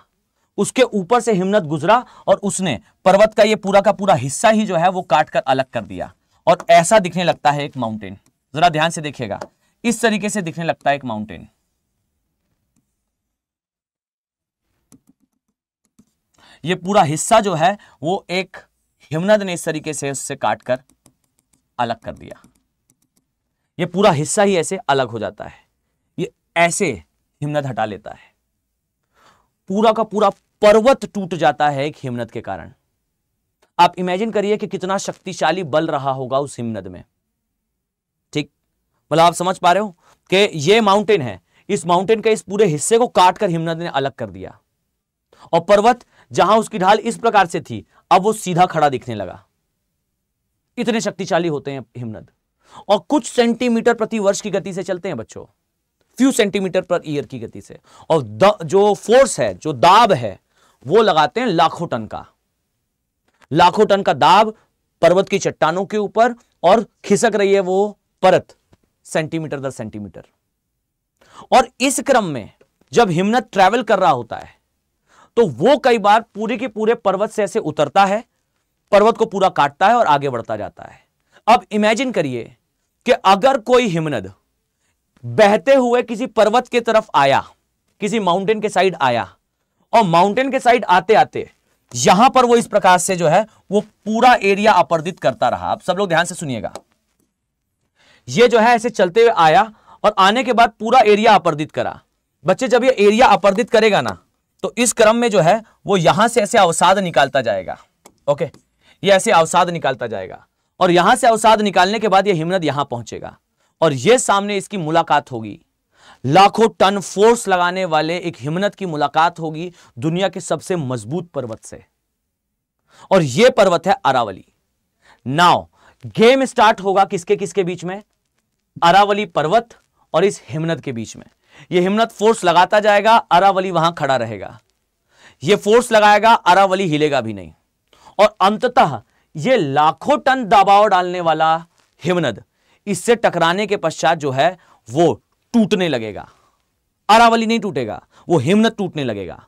उसके ऊपर से हिमनद गुजरा और उसने पर्वत का ये पूरा का पूरा हिस्सा ही जो है वो काट कर अलग कर दिया, और ऐसा दिखने लगता है एक माउंटेन। जरा ध्यान से देखिएगा, इस तरीके से दिखने लगता है एक माउंटेन। ये पूरा हिस्सा जो है वो एक हिमनद ने इस तरीके से उससे काट कर अलग कर दिया। ये पूरा हिस्सा ही ऐसे अलग हो जाता है, ये ऐसे हिमनद हटा लेता है। पूरा का पूरा पर्वत टूट जाता है एक हिमनद के कारण। आप इमेजिन करिए कि कितना शक्तिशाली बल रहा होगा उस हिमनद में, ठीक। मतलब आप समझ पा रहे हो कि ये माउंटेन है, इस माउंटेन के इस पूरे हिस्से को काट कर हिमनद ने अलग कर दिया, और पर्वत जहां उसकी ढाल इस प्रकार से थी, अब वो सीधा खड़ा दिखने लगा। इतने शक्तिशाली होते हैं हिमनद, और कुछ सेंटीमीटर प्रति वर्ष की गति से चलते हैं बच्चों, फ्यू सेंटीमीटर पर ईयर की गति से। और जो फोर्स है, जो दाब है, वो लगाते हैं लाखों टन का। लाखों टन का दाब पर्वत की चट्टानों के ऊपर, और खिसक रही है वो परत सेंटीमीटर दर सेंटीमीटर। और इस क्रम में जब हिमनद ट्रैवल कर रहा होता है, तो वो कई बार पूरे के पूरे पर्वत से ऐसे उतरता है, पर्वत को पूरा काटता है और आगे बढ़ता जाता है। अब इमेजिन करिए कि अगर कोई हिमनद बहते हुए किसी पर्वत के तरफ आया, किसी माउंटेन के साइड आया, और माउंटेन के साइड आते आते यहां पर वो इस प्रकार से जो है वो पूरा एरिया अपर्दित करता रहा। अब सब लोग ध्यान से सुनिएगा, ये जो है ऐसे चलते हुए आया और आने के बाद पूरा एरिया अपर्दित करा। बच्चे जब ये एरिया अपर्दित करेगा ना, तो इस क्रम में जो है वो यहां से ऐसे अवसाद निकालता जाएगा, ओके, ये ऐसे अवसाद निकालता जाएगा, और यहां से अवसाद निकालने के बाद ये हिमनद यहां पहुंचेगा, और ये सामने इसकी मुलाकात होगी। लाखों टन फोर्स लगाने वाले एक हिमनद की मुलाकात होगी दुनिया के सबसे मजबूत पर्वत से, और यह पर्वत है अरावली। नाउ गेम स्टार्ट होगा किसके किसके बीच में? अरावली पर्वत और इस हिमनद के बीच में। यह हिमनद फोर्स लगाता जाएगा, अरावली वहां खड़ा रहेगा। यह फोर्स लगाएगा, अरावली हिलेगा भी नहीं, और अंततः यह लाखों टन दबाव डालने वाला हिमनद इससे टकराने के पश्चात जो है वो टूटने लगेगा। अरावली नहीं टूटेगा, वो हिमनद टूटने लगेगा,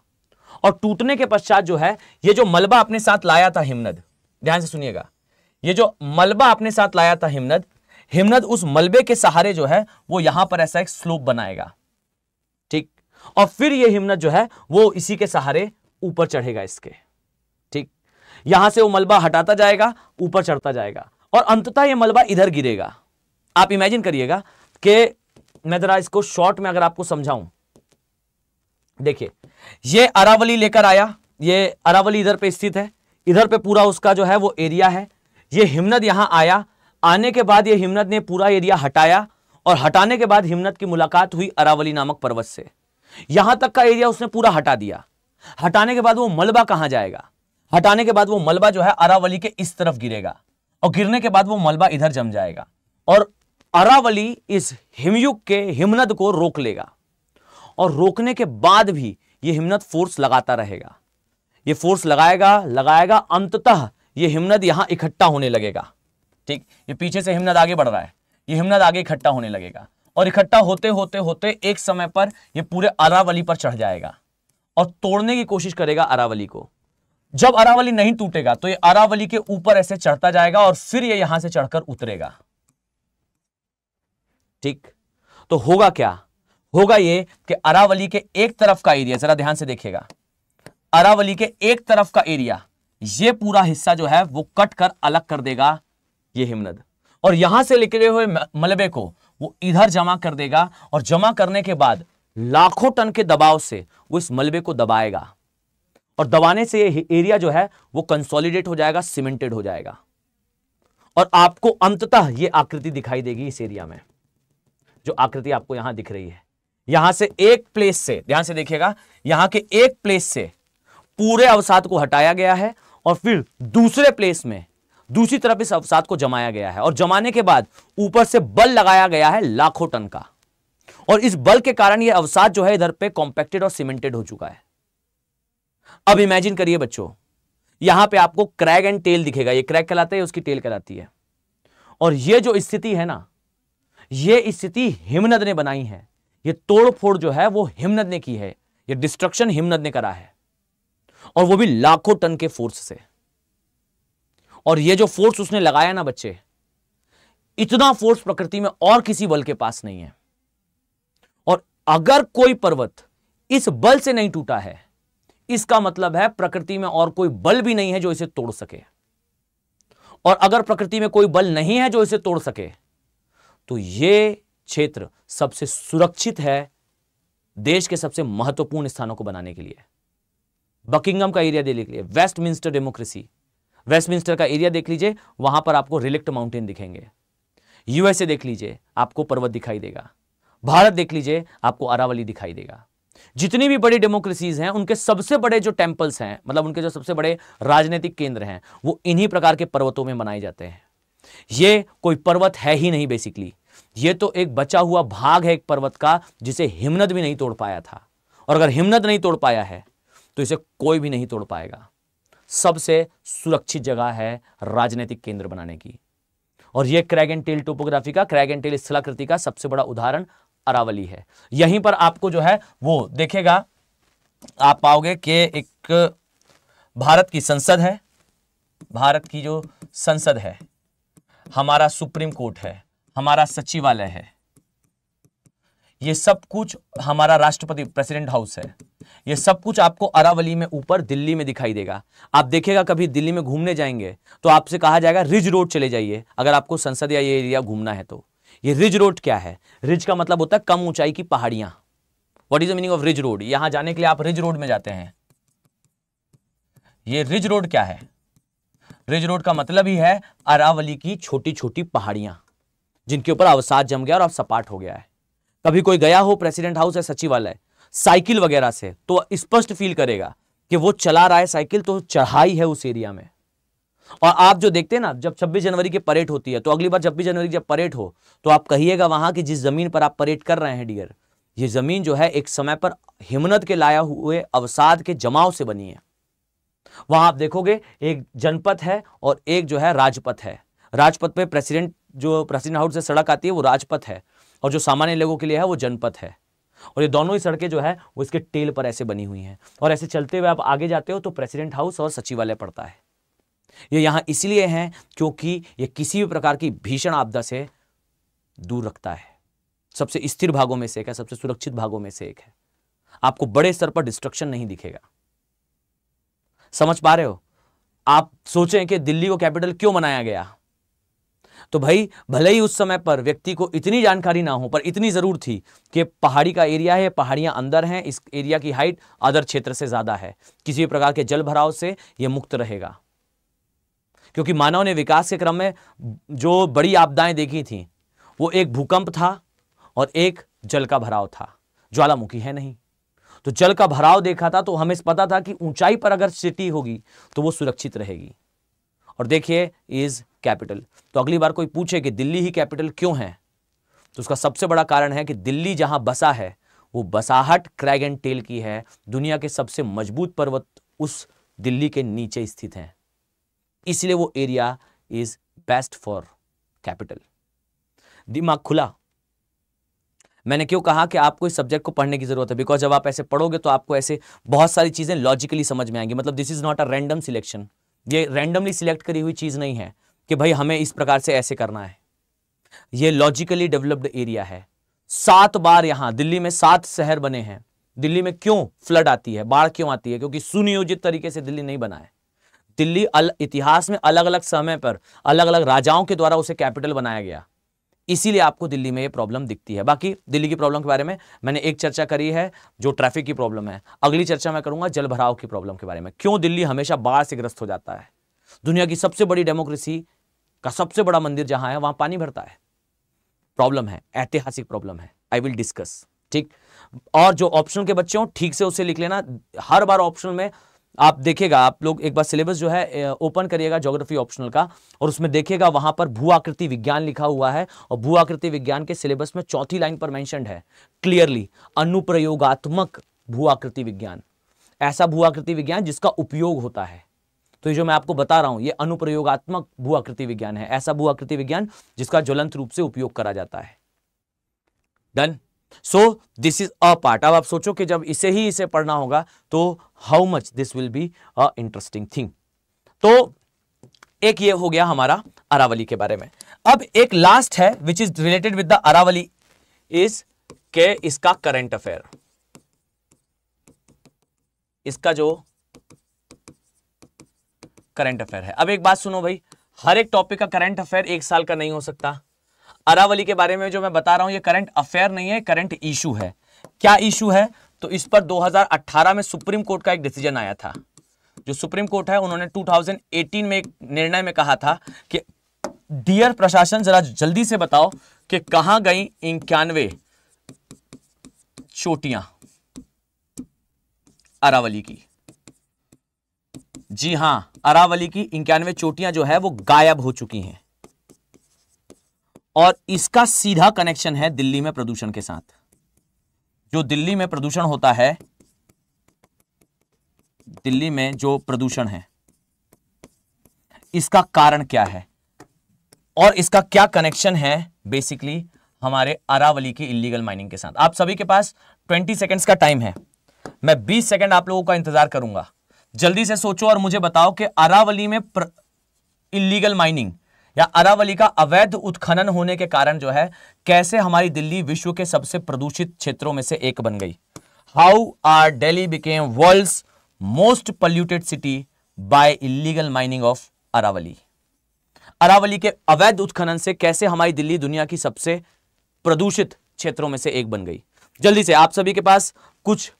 और टूटने के पश्चात जो है ये जो मलबा अपने साथ लाया था हिमनद, ध्यान से सुनिएगा, ये जो मलबा अपने साथ लाया था हिमनद, हिमनद उस मलबे के सहारे जो है वो यहां पर ऐसा एक स्लोप बनाएगा, ठीक, और फिर ये हिमनद जो है वो इसी के सहारे ऊपर चढ़ेगा इसके, ठीक। यहां से वो मलबा हटाता जाएगा, ऊपर चढ़ता जाएगा, और अंततः ये मलबा इधर गिरेगा। आप इमेजिन करिएगा कि मैं जरा इसको शॉर्ट में अगर आपको समझाऊं, देखिए ये अरावली लेकर आया, ये अरावली इधर पे स्थित है, इधर पे पूरा उसका जो है वो एरिया है। ये हिमनद यहां आया, आने के बाद ये हिमनद ने पूरा एरिया हटाया, और हटाने के बाद हिमनद की मुलाकात हुई अरावली नामक पर्वत से। यहां तक का एरिया उसने पूरा हटा दिया। हटाने के बाद वो मलबा कहां जाएगा? हटाने के बाद वो मलबा जो है अरावली के इस तरफ गिरेगा और गिरने के बाद वो मलबा इधर जम जाएगा और अरावली इस हिमयुग के हिमनद को रोक लेगा। और रोकने के बाद भी ये हिमनद फोर्स लगाता रहेगा, ये फोर्स लगाएगा अंततः ये हिमनद यहां इकट्ठा होने लगेगा। ठीक, ये पीछे से हिमनद आगे बढ़ रहा है, ये हिमनद आगे इकट्ठा होने लगेगा और इकट्ठा होते होते होते एक समय पर ये पूरे अरावली पर चढ़ जाएगा और तोड़ने की कोशिश करेगा अरावली को। जब अरावली नहीं टूटेगा तो ये अरावली के ऊपर ऐसे चढ़ता जाएगा और फिर ये यहां से चढ़कर उतरेगा। ठीक, तो होगा क्या? होगा ये कि अरावली के एक तरफ का एरिया, जरा ध्यान से देखिएगा, अरावली के एक तरफ का एरिया ये पूरा हिस्सा जो है वो कट कर अलग कर देगा ये हिमनद और यहां से निकले हुए मलबे को वो इधर जमा कर देगा और जमा करने के बाद लाखों टन के दबाव से वो इस मलबे को दबाएगा और दबाने से ये एरिया जो है वो कंसोलिडेट हो जाएगा, सीमेंटेड हो जाएगा और आपको अंततः ये आकृति दिखाई देगी इस एरिया में, जो आकृति आपको यहां दिख रही है। यहां से एक प्लेस से, ध्यान से देखिएगा, यहां के एक प्लेस से पूरे अवसाद को हटाया गया है और फिर दूसरे प्लेस में दूसरी तरफ इस अवसाद को जमाया गया है और जमाने के बाद ऊपर से बल लगाया गया है लाखों टन का और इस बल के कारण यह अवसाद जो है इधर पे कॉम्पैक्टेड और सीमेंटेड हो चुका है। अब इमेजिन करिए बच्चों, यहां पे आपको क्रैग एंड टेल दिखेगा, ये क्रैग कहलाता है, उसकी टेल कहलाती है और ये जो स्थिति है ना, ये स्थिति हिमनद ने बनाई है, ये तोड़फोड़ जो है वो हिमनद ने की है, ये डिस्ट्रक्शन हिमनद ने करा है और वो भी लाखों टन के फोर्स से। और ये जो फोर्स उसने लगाया ना बच्चे, इतना फोर्स प्रकृति में और किसी बल के पास नहीं है। और अगर कोई पर्वत इस बल से नहीं टूटा है, इसका मतलब है प्रकृति में और कोई बल भी नहीं है जो इसे तोड़ सके। और अगर प्रकृति में कोई बल नहीं है जो इसे तोड़ सके, तो यह क्षेत्र सबसे सुरक्षित है देश के सबसे महत्वपूर्ण स्थानों को बनाने के लिए। बकिंगम का एरिया देख लीजिए, वेस्टमिंस्टर डेमोक्रेसी, वेस्टमिंस्टर का एरिया देख लीजिए, वहां पर आपको रिलेक्ट माउंटेन दिखेंगे। यूएसए देख लीजिए, आपको पर्वत दिखाई देगा। भारत देख लीजिए, आपको अरावली दिखाई देगा। जितनी भी बड़ी डेमोक्रेसीज हैं, उनके सबसे बड़े जो टेंपल्स हैं, मतलब उनके जो सबसे बड़े राजनीतिक केंद्र हैं, वो इन्हीं प्रकार के पर्वतों में बनाए जाते हैं। ये कोई पर्वत है ही नहीं बेसिकली, ये तो एक बचा हुआ भाग है एक पर्वत का, जिसे हिमनद भी नहीं तोड़ पाया था। और अगर हिमनद नहीं तोड़ पाया है तो इसे कोई भी नहीं तोड़ पाएगा। सबसे सुरक्षित जगह है राजनीतिक केंद्र बनाने की। और यह क्रैग एंड टेल टोपोग्राफी का, क्रैग एंड टेल स्थलाकृति का सबसे बड़ा उदाहरण अरावली है। यहीं पर आपको जो है वो देखेगा, आप पाओगे कि एक भारत की संसद है, भारत की जो संसद है, हमारा सुप्रीम कोर्ट है, हमारा सचिवालय है, ये सब कुछ हमारा राष्ट्रपति प्रेसिडेंट हाउस है, ये सब कुछ आपको अरावली में ऊपर दिल्ली में दिखाई देगा। आप देखिएगा कभी दिल्ली में घूमने जाएंगे तो आपसे कहा जाएगा रिज रोड चले जाइए, अगर आपको संसद या ये एरिया घूमना है तो। ये रिज रोड क्या है? रिज का मतलब होता है कम ऊंचाई की पहाड़ियां। What is the meaning of ridge road? यहां जाने के लिए आप रिज रोड में जाते हैं। ये रिज रोड क्या है? रिज रोड का मतलब ही है अरावली की छोटी छोटी पहाड़ियां जिनके ऊपर अवसाद जम गया और अब सपाट हो गया है। कभी कोई गया हो प्रेसिडेंट हाउस या सचिवालय साइकिल वगैरह से, तो स्पष्ट फील करेगा कि वो चला रहा है साइकिल, तो चढ़ाई है उस एरिया में। और आप जो देखते हैं ना, जब 26 जनवरी की परेड होती है, तो अगली बार 26 जनवरी जब परेड हो तो आप कहिएगा वहां की जिस जमीन पर आप परेड कर रहे हैं डियर, ये जमीन जो है एक समय पर हिमनद के लाया हुए अवसाद के जमाव से बनी है। वहां आप देखोगे एक जनपथ है और एक जो है राजपथ है। राजपथ पे प्रेसिडेंट हाउस से सड़क आती है वो राजपथ है, और जो सामान्य लोगों के लिए है वो जनपथ है। और ये दोनों ही सड़कें जो है वो इसके टेल पर ऐसे बनी हुई हैं। और ऐसे चलते हुए आप आगे जाते हो तो प्रेसिडेंट हाउस और सचिवालय पड़ता है। ये यहां इसलिए है क्योंकि ये किसी भी प्रकार की भीषण आपदा से दूर रखता है। सबसे स्थिर भागों में से एक है, सबसे सुरक्षित भागों में से एक है। आपको बड़े स्तर पर डिस्ट्रक्शन नहीं दिखेगा। समझ पा रहे हो? आप सोचें कि दिल्ली को कैपिटल क्यों बनाया गया, तो भाई भले ही उस समय पर व्यक्ति को इतनी जानकारी ना हो, पर इतनी जरूर थी कि पहाड़ी का एरिया है, पहाड़ियां अंदर हैं, इस एरिया की हाइट अदर क्षेत्र से ज्यादा है, किसी भी प्रकार के जल भराव से यह मुक्त रहेगा। क्योंकि मानव ने विकास के क्रम में जो बड़ी आपदाएं देखी थी वो एक भूकंप था और एक जल का भराव था। ज्वालामुखी है नहीं, तो जल का भराव देखा था, तो हमें पता था कि ऊंचाई पर अगर सिटी होगी तो वो सुरक्षित रहेगी। और देखिए इज कैपिटल। तो अगली बार कोई पूछे कि दिल्ली ही कैपिटल क्यों है, तो उसका सबसे बड़ा कारण है कि दिल्ली जहां बसा है वो बसाहट क्रैग एंड टेल की है। दुनिया के सबसे मजबूत पर्वत उस दिल्ली के नीचे स्थित हैं, इसलिए वो area is best for capital. दिमाग खुला। मैंने क्यों कहा कि आपको इस सब्जेक्ट को पढ़ने की जरूरत है, बिकॉज जब आप ऐसे पढ़ोगे तो आपको ऐसे बहुत सारी चीजें लॉजिकली समझ में आएंगी। मतलब this is not a random selection, ये रैंडमली सिलेक्ट करी हुई चीज नहीं है कि भाई हमें इस प्रकार से ऐसे करना है। ये लॉजिकली डेवलप्ड एरिया है। 7 बार यहां दिल्ली में 7 शहर बने हैं। दिल्ली में क्यों फ्लड आती है, बाढ़ क्यों आती है? क्योंकि सुनियोजित तरीके से दिल्ली नहीं बना है। दिल्ली इतिहास में अलग अलग समय पर अलग अलग राजाओं के द्वारा उसे कैपिटल बनाया गया, इसीलिए आपको दिल्ली में ये प्रॉब्लम दिखती है। बाकी दिल्ली की प्रॉब्लम के बारे में मैंने एक चर्चा करी है जो ट्रैफिक की प्रॉब्लम है। अगली चर्चा मैं करूंगा जल भराव की प्रॉब्लम के बारे में, क्यों दिल्ली हमेशा बाढ़ से ग्रस्त हो जाता है। दुनिया की सबसे बड़ी डेमोक्रेसी का सबसे बड़ा मंदिर जहां है वहां पानी भरता है। प्रॉब्लम है, ऐतिहासिक प्रॉब्लम है। आई विल डिस्कस, ठीक। और जो ऑप्शनल के बच्चे हो ठीक से उसे लिख लेना। हर बार ऑप्शनल में आप देखिएगा, आप लोग एक बार सिलेबस जो है ओपन करिएगा ज्योग्राफी ऑप्शनल का, और उसमें देखिएगा वहां पर भू आकृति विज्ञान लिखा हुआ है, और भू आकृति विज्ञान के सिलेबस में चौथी लाइन पर मेंशन्ड है क्लियरली अनुप्रयोगात्मक भू आकृति विज्ञान। ऐसा भू आकृति विज्ञान जिसका उपयोग होता है। तो ये जो मैं आपको बता रहा हूं ये अनुप्रयोगात्मक भू आकृति विज्ञान है, ऐसा भू आकृति विज्ञान जिसका ज्वलंत रूप से उपयोग करा जाता है। Done. So this is a part. अब आप सोचो कि जब इसे पढ़ना होगा तो how much this will be a interesting thing. तो एक ये हो गया हमारा अरावली के बारे में। अब एक लास्ट है which is related with the Aravalli is के इसका करंट अफेयर, इसका जो करंट अफेयर है। अब एक बात सुनो भाई, हर एक टॉपिक का करंट अफेयर एक साल का नहीं हो सकता। अरावली के बारे में जो मैं बता रहा हूं ये करंट अफेयर नहीं है, करंट इशू है। क्या इशू है? तो इस पर 2018 में सुप्रीम कोर्ट का एक डिसीजन आया था। जो सुप्रीम कोर्ट है उन्होंने 2018 में एक निर्णय में कहा था कि डियर प्रशासन जरा जल्दी से बताओ कि कहां गई 91 चोटियां अरावली की। जी हां, अरावली की 91 चोटियां जो है वो गायब हो चुकी हैं, और इसका सीधा कनेक्शन है दिल्ली में प्रदूषण के साथ। जो दिल्ली में प्रदूषण होता है, दिल्ली में जो प्रदूषण है इसका कारण क्या है और इसका क्या कनेक्शन है बेसिकली हमारे अरावली की इलीगल माइनिंग के साथ। आप सभी के पास 20 सेकेंड्स का टाइम है, मैं 20 सेकेंड आप लोगों का इंतजार करूंगा। जल्दी से सोचो और मुझे बताओ कि अरावली में इलीगल माइनिंग या अरावली का अवैध उत्खनन होने के कारण जो है कैसे हमारी दिल्ली विश्व के सबसे प्रदूषित क्षेत्रों में से एक बन गई। How our Delhi became world's most polluted city by illegal mining of Aravalli. Aravalli के अवैध उत्खनन से कैसे हमारी दिल्ली दुनिया की सबसे प्रदूषित क्षेत्रों में से एक बन गई। जल्दी से, आप सभी के पास कुछ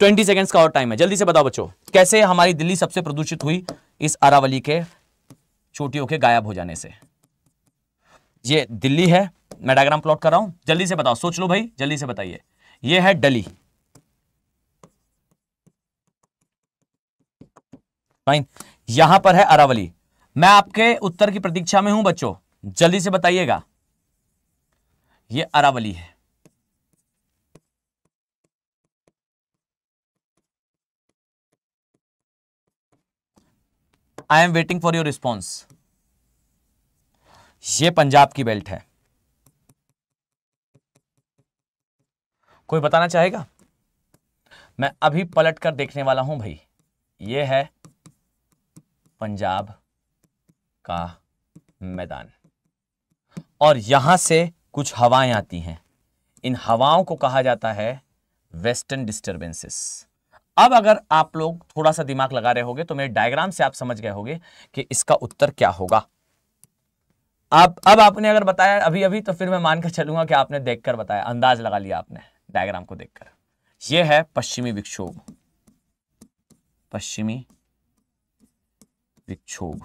20 सेकेंड्स का और टाइम है, जल्दी से बताओ बच्चों, कैसे हमारी दिल्ली सबसे प्रदूषित हुई इस अरावली के चोटियों के गायब हो जाने से। ये दिल्ली है, मैं डायग्राम प्लॉट कर रहा हूं, जल्दी से बताओ, सोच लो भाई, जल्दी से बताइए। ये है दिल्ली, फाइन। यहां पर है अरावली। मैं आपके उत्तर की प्रतीक्षा में हूं बच्चों, जल्दी से बताइएगा। ये अरावली है, I am waiting for your response. ये पंजाब की बेल्ट है, कोई बताना चाहेगा? मैं अभी पलट कर देखने वाला हूं भाई। ये है पंजाब का मैदान, और यहां से कुछ हवाएं आती हैं, इन हवाओं को कहा जाता है वेस्टर्न डिस्टर्बेंसेस। अब अगर आप लोग थोड़ा सा दिमाग लगा रहे होगे तो मेरे डायग्राम से आप समझ गए होगे कि इसका उत्तर क्या होगा। अब आपने अगर बताया अभी अभी तो फिर मैं मानकर चलूंगा कि आपने देखकर बताया, अंदाज लगा लिया आपने डायग्राम को देखकर। यह है पश्चिमी विक्षोभ, पश्चिमी विक्षोभ,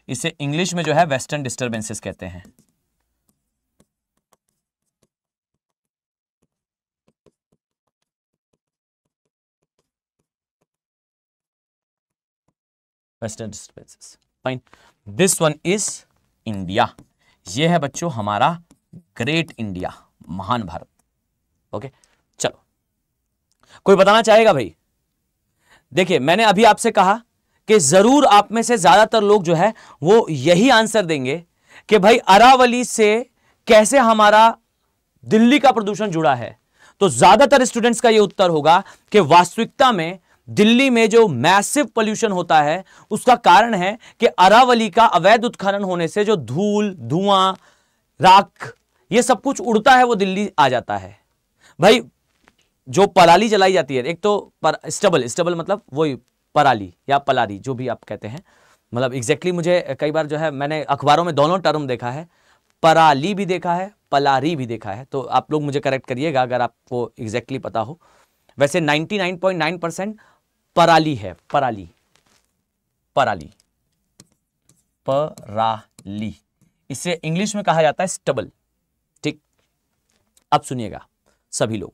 इसे इंग्लिश में जो है वेस्टर्न डिस्टर्बेंसेस कहते हैं। Western disturbances, fine. This one is India, ये है बच्चों हमारा ग्रेट इंडिया, महान भारत। ओके चलो, कोई बताना चाहेगा भाई? देखिए मैंने अभी आपसे कहा कि जरूर आप में से ज्यादातर लोग जो है वो यही आंसर देंगे कि भाई अरावली से कैसे हमारा दिल्ली का प्रदूषण जुड़ा है। तो ज्यादातर स्टूडेंट्स का यह उत्तर होगा कि वास्तविकता में दिल्ली में जो मैसिव पोल्यूशन होता है उसका कारण है कि अरावली का अवैध उत्खनन होने से जो धूल, धुआं, राख ये सब कुछ उड़ता है वो दिल्ली आ जाता है। भाई जो पराली जलाई जाती है, एक तो स्टबल मतलब वही पराली या पलारी जो भी आप कहते हैं, मतलब एग्जैक्टली मुझे कई बार जो है मैंने अखबारों में दोनों टर्म देखा है, पराली भी देखा है, पलारी भी देखा है, तो आप लोग मुझे करेक्ट करिएगा अगर आपको एग्जैक्टली पता हो। वैसे 99.9% पराली है, पराली इसे इंग्लिश में कहा जाता है स्टबल। ठीक, अब सुनिएगा सभी लोग,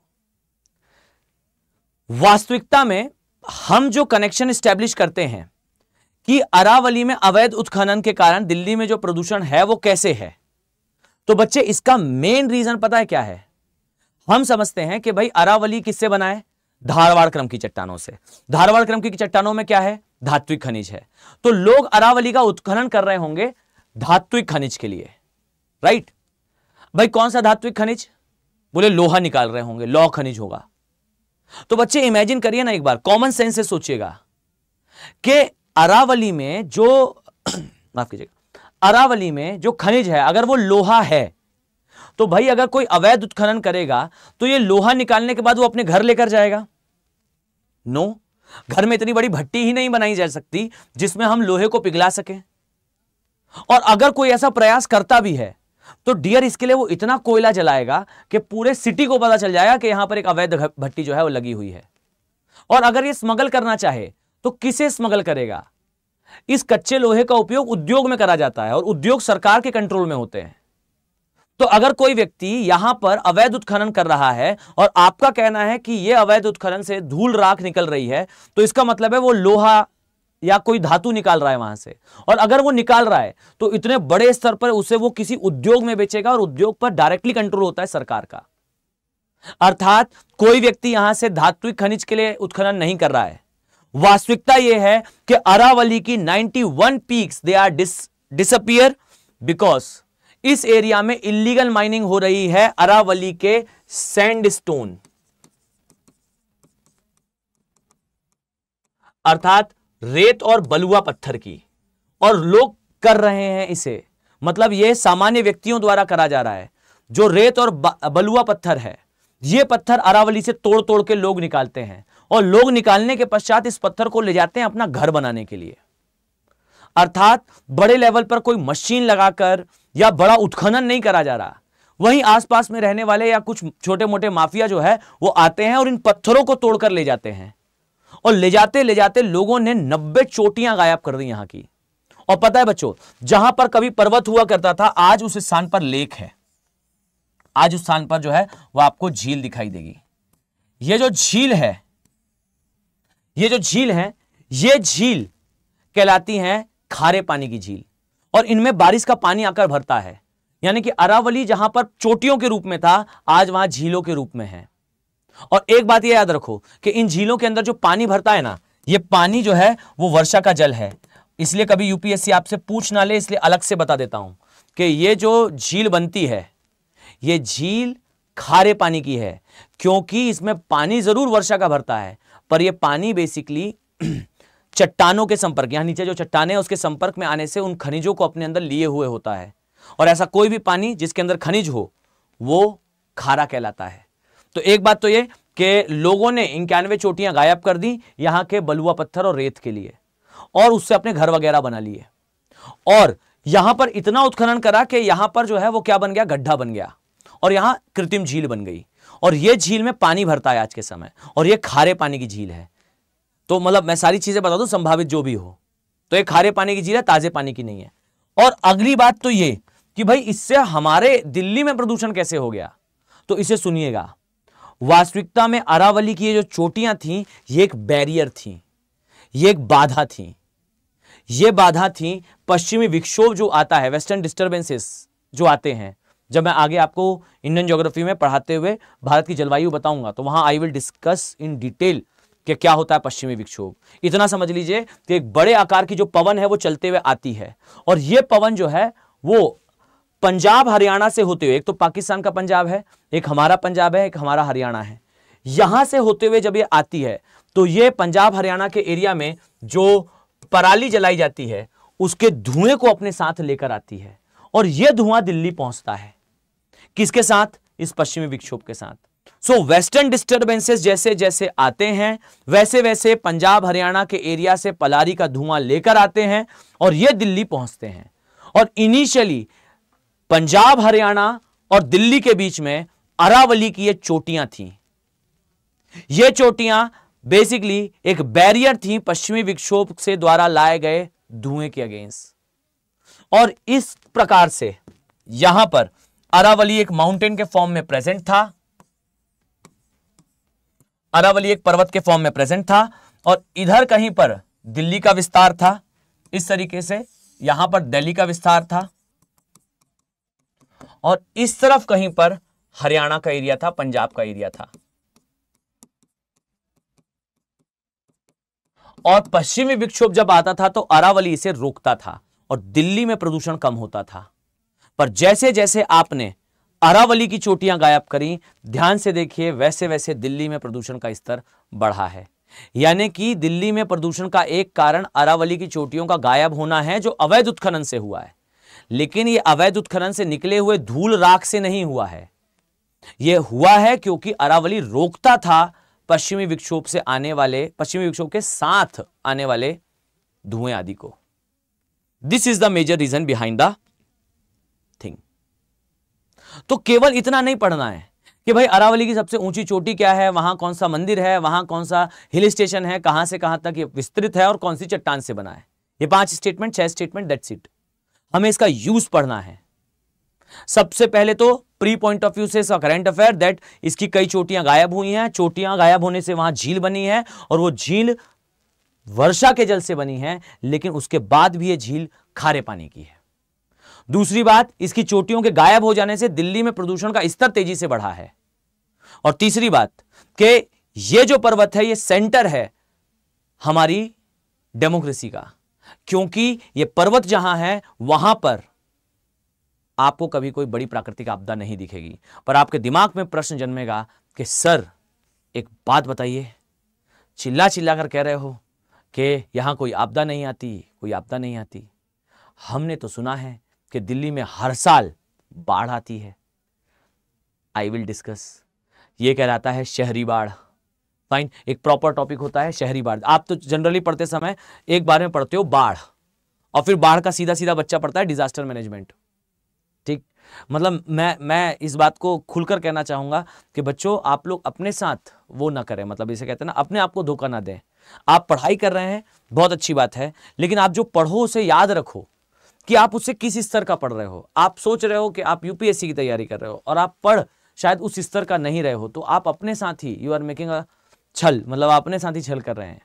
वास्तविकता में हम जो कनेक्शन एस्टेब्लिश करते हैं कि अरावली में अवैध उत्खनन के कारण दिल्ली में जो प्रदूषण है वो कैसे है, तो बच्चे इसका मेन रीजन पता है क्या है? हम समझते हैं कि भाई अरावली किससे बना है? धारवाड़ क्रम की चट्टानों से। धारवाड़ क्रम की चट्टानों में क्या है? धात्विक खनिज है। तो लोग अरावली का उत्खनन कर रहे होंगे धात्विक खनिज के लिए, राइट? भाई कौन सा धात्विक खनिज? बोले लोहा निकाल रहे होंगे, लौह खनिज होगा। तो बच्चे इमेजिन करिए ना एक बार, कॉमन सेंस से सोचिएगा कि अरावली में जो माफ कीजिएगा, अरावली में जो खनिज है अगर वो लोहा है तो भाई अगर कोई अवैध उत्खनन करेगा तो ये लोहा निकालने के बाद वो अपने घर लेकर जाएगा? नो, घर में इतनी बड़ी भट्टी ही नहीं बनाई जा सकती जिसमें हम लोहे को पिघला सकें। और अगर कोई ऐसा प्रयास करता भी है तो डियर इसके लिए वो इतना कोयला जलाएगा कि पूरे सिटी को पता चल जाएगा कि यहां पर एक अवैध भट्टी जो है वो लगी हुई है। और अगर ये स्मगल करना चाहे तो किसे स्मगल करेगा? इस कच्चे लोहे का उपयोग उद्योग में करा जाता है और उद्योग सरकार के कंट्रोल में होते हैं। तो अगर कोई व्यक्ति यहां पर अवैध उत्खनन कर रहा है और आपका कहना है कि यह अवैध उत्खनन से धूल राख निकल रही है, तो इसका मतलब है वो लोहा या कोई धातु निकाल रहा है वहां से। और अगर वो निकाल रहा है तो इतने बड़े स्तर पर उसे वो किसी उद्योग में बेचेगा और उद्योग पर डायरेक्टली कंट्रोल होता है सरकार का। अर्थात कोई व्यक्ति यहां से धात्विक खनिज के लिए उत्खनन नहीं कर रहा है। वास्तविकता यह है कि अरावली की 91 peaks they are disappear because इस एरिया में इलीगल माइनिंग हो रही है अरावली के सैंडस्टोन, अर्थात रेत और बलुआ पत्थर की, और लोग कर रहे हैं इसे। मतलब यह सामान्य व्यक्तियों द्वारा करा जा रहा है। जो रेत और बलुआ पत्थर है, यह पत्थर अरावली से तोड़ तोड़ के लोग निकालते हैं और लोग निकालने के पश्चात इस पत्थर को ले जाते हैं अपना घर बनाने के लिए। अर्थात बड़े लेवल पर कोई मशीन लगाकर या बड़ा उत्खनन नहीं करा जा रहा। वहीं आसपास में रहने वाले या कुछ छोटे मोटे माफिया जो है वो आते हैं और इन पत्थरों को तोड़कर ले जाते हैं। और ले जाते लोगों ने 90 चोटियां गायब कर दी यहां की। और पता है बच्चों, जहां पर कभी पर्वत हुआ करता था आज उस स्थान पर लेक है। आज उस स्थान पर जो है वो आपको झील दिखाई देगी। ये जो झील है, ये झील कहलाती है खारे पानी की झील। और इनमें बारिश का पानी आकर भरता है। यानी कि अरावली जहां पर चोटियों के रूप में था आज वहां झीलों के रूप में है। और एक बात ये याद रखो कि इन झीलों के अंदर जो पानी भरता है ना, ये पानी जो है वो वर्षा का जल है। इसलिए कभी यूपीएससी आपसे पूछ ना ले, इसलिए अलग से बता देता हूं कि ये जो झील बनती है ये झील खारे पानी की है, क्योंकि इसमें पानी जरूर वर्षा का भरता है पर यह पानी बेसिकली चट्टानों के संपर्क, यहां नीचे जो चट्टाने हैं उसके संपर्क में आने से उन खनिजों को अपने अंदर लिए हुए होता है। और ऐसा कोई भी पानी जिसके अंदर खनिज हो वो खारा कहलाता है। तो एक बात तो ये कि लोगों ने 91 चोटियां गायब कर दी यहां के बलुआ पत्थर और रेत के लिए, और उससे अपने घर वगैरह बना लिए। और यहां पर इतना उत्खनन करा कि यहां पर जो है वो क्या बन गया, गड्ढा बन गया और यहां कृत्रिम झील बन गई। और ये झील में पानी भरता है आज के समय, और ये खारे पानी की झील है। तो मतलब मैं सारी चीजें बता दूं संभावित जो भी हो, तो ये खारे पानी की झील है, ताजे पानी की नहीं है। और अगली बात तो ये कि भाई इससे हमारे दिल्ली में प्रदूषण कैसे हो गया, तो इसे सुनिएगा। वास्तविकता में अरावली की ये जो चोटियां थी ये एक बैरियर थी, ये एक बाधा थी। ये बाधा थी पश्चिमी विक्षोभ जो आता है, वेस्टर्न डिस्टर्बेंसेस जो आते हैं। जब मैं आगे आपको इंडियन ज्योग्राफी में पढ़ाते हुए भारत की जलवायु बताऊंगा तो वहां I will discuss in detail कि क्या होता है पश्चिमी विक्षोभ। इतना समझ लीजिए कि एक बड़े आकार की जो पवन है वो चलते हुए आती है, और ये पवन जो है वो पंजाब हरियाणा से होते हुए, एक तो पाकिस्तान का पंजाब है, एक हमारा पंजाब है, एक हमारा हरियाणा है, यहां से होते हुए जब ये आती है तो ये पंजाब हरियाणा के एरिया में जो पराली जलाई जाती है उसके धुएं को अपने साथ लेकर आती है, और यह धुआं दिल्ली पहुंचता है। किसके साथ? इस पश्चिमी विक्षोभ के साथ। सो वेस्टर्न डिस्टर्बेंसेस जैसे जैसे आते हैं वैसे वैसे पंजाब हरियाणा के एरिया से पराली का धुआं लेकर आते हैं और यह दिल्ली पहुंचते हैं। और इनिशियली पंजाब हरियाणा और दिल्ली के बीच में अरावली की ये चोटियां थी। ये चोटियां बेसिकली एक बैरियर थी पश्चिमी विक्षोभ से द्वारा लाए गए धुएं के अगेंस्ट, और इस प्रकार से यहां पर अरावली एक माउंटेन के फॉर्म में प्रेजेंट था, अरावली एक पर्वत के फॉर्म में प्रेजेंट था, और इधर कहीं पर दिल्ली का विस्तार था, इस तरीके से यहां पर दिल्ली का विस्तार था, और इस तरफ कहीं पर हरियाणा का एरिया था, पंजाब का एरिया था। और पश्चिमी विक्षोभ जब आता था तो अरावली इसे रोकता था और दिल्ली में प्रदूषण कम होता था। पर जैसे जैसे आपने अरावली की चोटियां गायब करी, ध्यान से देखिए, वैसे वैसे दिल्ली में प्रदूषण का स्तर बढ़ा है। यानी कि दिल्ली में प्रदूषण का एक कारण अरावली की चोटियों का गायब होना है जो अवैध उत्खनन से हुआ है। लेकिन यह अवैध उत्खनन से निकले हुए धूल राख से नहीं हुआ है, यह हुआ है क्योंकि अरावली रोकता था पश्चिमी विक्षोभ से आने वाले, पश्चिमी विक्षोभ के साथ आने वाले धुएं आदि को। This is the major reason behind the thing. तो केवल इतना नहीं पढ़ना है कि भाई अरावली की सबसे ऊंची चोटी क्या है, वहां कौन सा मंदिर है, वहां कौन सा हिल स्टेशन है, कहां से कहां तक ये विस्तृत है और कौन सी चट्टान से बना है। ये 5 स्टेटमेंट, 6 स्टेटमेंट, दैट्स इट। हमें इसका यूज पढ़ना है। सबसे पहले तो प्री पॉइंट ऑफ व्यू से करंट अफेयर दैट इसकी कई चोटियां गायब हुई हैं, चोटियां गायब होने से वहां झील बनी है और वो झील वर्षा के जल से बनी है, लेकिन उसके बाद भी ये झील खारे पानी की है। दूसरी बात, इसकी चोटियों के गायब हो जाने से दिल्ली में प्रदूषण का स्तर तेजी से बढ़ा है। और तीसरी बात कि ये जो पर्वत है ये सेंटर है हमारी डेमोक्रेसी का, क्योंकि ये पर्वत जहां है वहां पर आपको कभी कोई बड़ी प्राकृतिक आपदा नहीं दिखेगी। पर आपके दिमाग में प्रश्न जन्मेगा कि सर एक बात बताइए, चिल्ला चिल्ला कर कह रहे हो कि यहां कोई आपदा नहीं आती, कोई आपदा नहीं आती। हमने तो सुना है कि दिल्ली में हर साल बाढ़ आती है। I will discuss. ये कहलाता है शहरी बाढ़। फाइन, एक प्रॉपर टॉपिक होता है शहरी बाढ़। आप तो जनरली पढ़ते समय एक बार में पढ़ते हो बाढ़, और फिर बाढ़ का सीधा सीधा बच्चा पढ़ता है डिजास्टर मैनेजमेंट। ठीक, मतलब मैं इस बात को खुलकर कहना चाहूंगा कि बच्चों आप लोग अपने साथ वो ना करें, मतलब इसे कहते हैं ना, अपने आप को धोखा ना दें। आप पढ़ाई कर रहे हैं, बहुत अच्छी बात है, लेकिन आप जो पढ़ो उसे याद रखो कि आप उससे किस स्तर का पढ़ रहे हो। आप सोच रहे हो कि आप यूपीएससी की तैयारी कर रहे हो और आप पढ़ शायद उस स्तर का नहीं रहे हो, तो आप अपने साथ ही यू आर मेकिंग अ छल, मतलब आप अपने साथ ही छल कर रहे हैं।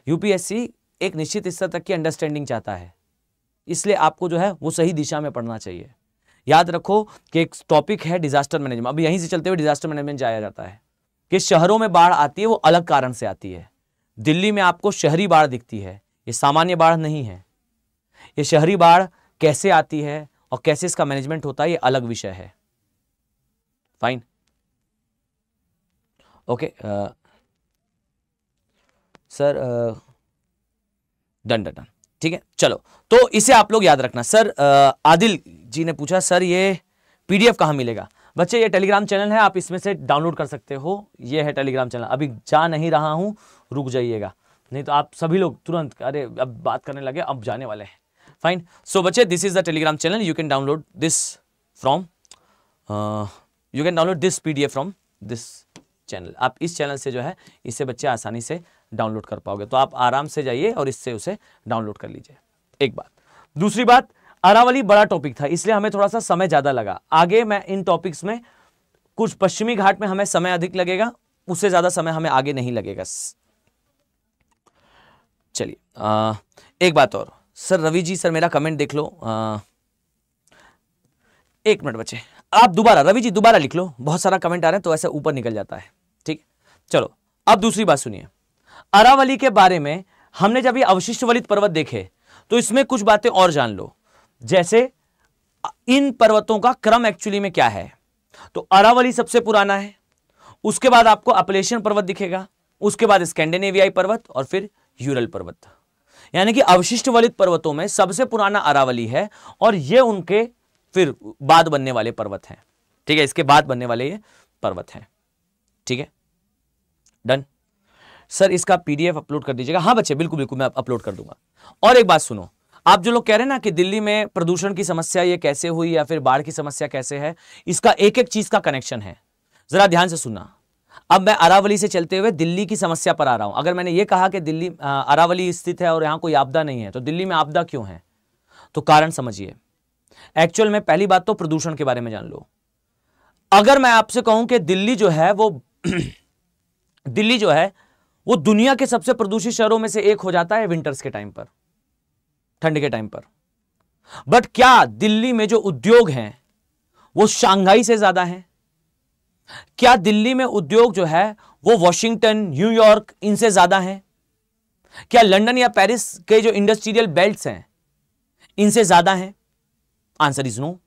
यूपीएससी एक निश्चित स्तर तक की अंडरस्टैंडिंग चाहता है, इसलिए आपको जो है वो सही दिशा में पढ़ना चाहिए। याद रखो कि एक टॉपिक है डिजास्टर मैनेजमेंट। अब यहीं से चलते हुए डिजास्टर मैनेजमेंट जाया जाता है कि शहरों में बाढ़ आती है, वो अलग कारण से आती है। दिल्ली में आपको शहरी बाढ़ दिखती है, ये सामान्य बाढ़ नहीं है। ये शहरी बाढ़ कैसे आती है और कैसे इसका मैनेजमेंट होता है, ये अलग विषय है। Fine, okay sir, done done done, ठीक है। चलो, तो इसे आप लोग याद रखना। सर आदिल जी ने पूछा सर ये पीडीएफ कहाँ मिलेगा। बच्चे ये टेलीग्राम चैनल है, आप इसमें से डाउनलोड कर सकते हो। ये है टेलीग्राम चैनल। अभी जा नहीं रहा हूं, रुक जाइएगा, नहीं तो आप सभी लोग तुरंत अरे अब बात करने लगे, अब जाने वाले हैं। फाइन, सो बच्चे this is the Telegram channel. You can download this from you can download this PDF from this channel. आप इस चैनल से जो है इसे बच्चे आसानी से डाउनलोड कर पाओगे, तो आप आराम से जाइए और इससे उसे डाउनलोड कर लीजिए। एक बात। दूसरी बात, अरावली बड़ा टॉपिक था, इसलिए हमें थोड़ा सा समय ज्यादा लगा। आगे मैं इन टॉपिक्स में कुछ पश्चिमी घाट में हमें समय अधिक लगेगा, उससे ज्यादा समय हमें आगे नहीं लगेगा। चलिए एक बात और सर, रवि जी सर मेरा कमेंट देख लो, एक मिनट बचे, आप दोबारा रवि जी दोबारा लिख लो, बहुत सारा कमेंट आ रहे हैं तो ऐसे ऊपर निकल जाता है, ठीक। चलो अब दूसरी बात सुनिए, अरावली के बारे में हमने जब ये अवशिष्ट वलित पर्वत देखे तो इसमें कुछ बातें और जान लो, जैसे इन पर्वतों का क्रम एक्चुअली में क्या है। तो अरावली सबसे पुराना है, उसके बाद आपको अपलेशियन पर्वत दिखेगा, उसके बाद स्कैंडिनेवियाई पर्वत और फिर यूरल पर्वत, यानी कि अवशिष्ट वलित पर्वतों में सबसे पुराना अरावली है और ये उनके फिर बाद बनने वाले पर्वत हैं, ठीक है, इसके बाद बनने वाले ये पर्वत हैं, ठीक है, डन। सर इसका पीडीएफ अपलोड कर दीजिएगा। हाँ बच्चे बिल्कुल बिल्कुल मैं अपलोड कर दूंगा। और एक बात सुनो, आप जो लोग कह रहे हैं ना कि दिल्ली में प्रदूषण की समस्या ये कैसे हुई या फिर बाढ़ की समस्या कैसे है, इसका एक एक चीज का कनेक्शन है, जरा ध्यान से सुनना। अब मैं अरावली से चलते हुए दिल्ली की समस्या पर आ रहा हूं। अगर मैंने ये कहा कि दिल्ली अरावली स्थित है और यहां कोई आपदा नहीं है, तो दिल्ली में आपदा क्यों है, तो कारण समझिए। एक्चुअल में पहली बात तो प्रदूषण के बारे में जान लो। अगर मैं आपसे कहूं कि दिल्ली जो है वो दुनिया के सबसे प्रदूषित शहरों में से एक हो जाता है विंटर्स के टाइम पर, ठंड के टाइम पर, बट क्या दिल्ली में जो उद्योग हैं वो शंघाई से ज्यादा हैं? क्या दिल्ली में उद्योग जो है वो वॉशिंगटन, न्यूयॉर्क इनसे ज्यादा हैं? क्या लंदन या पेरिस के जो इंडस्ट्रियल बेल्ट्स हैं इनसे ज्यादा हैं? Answer is no.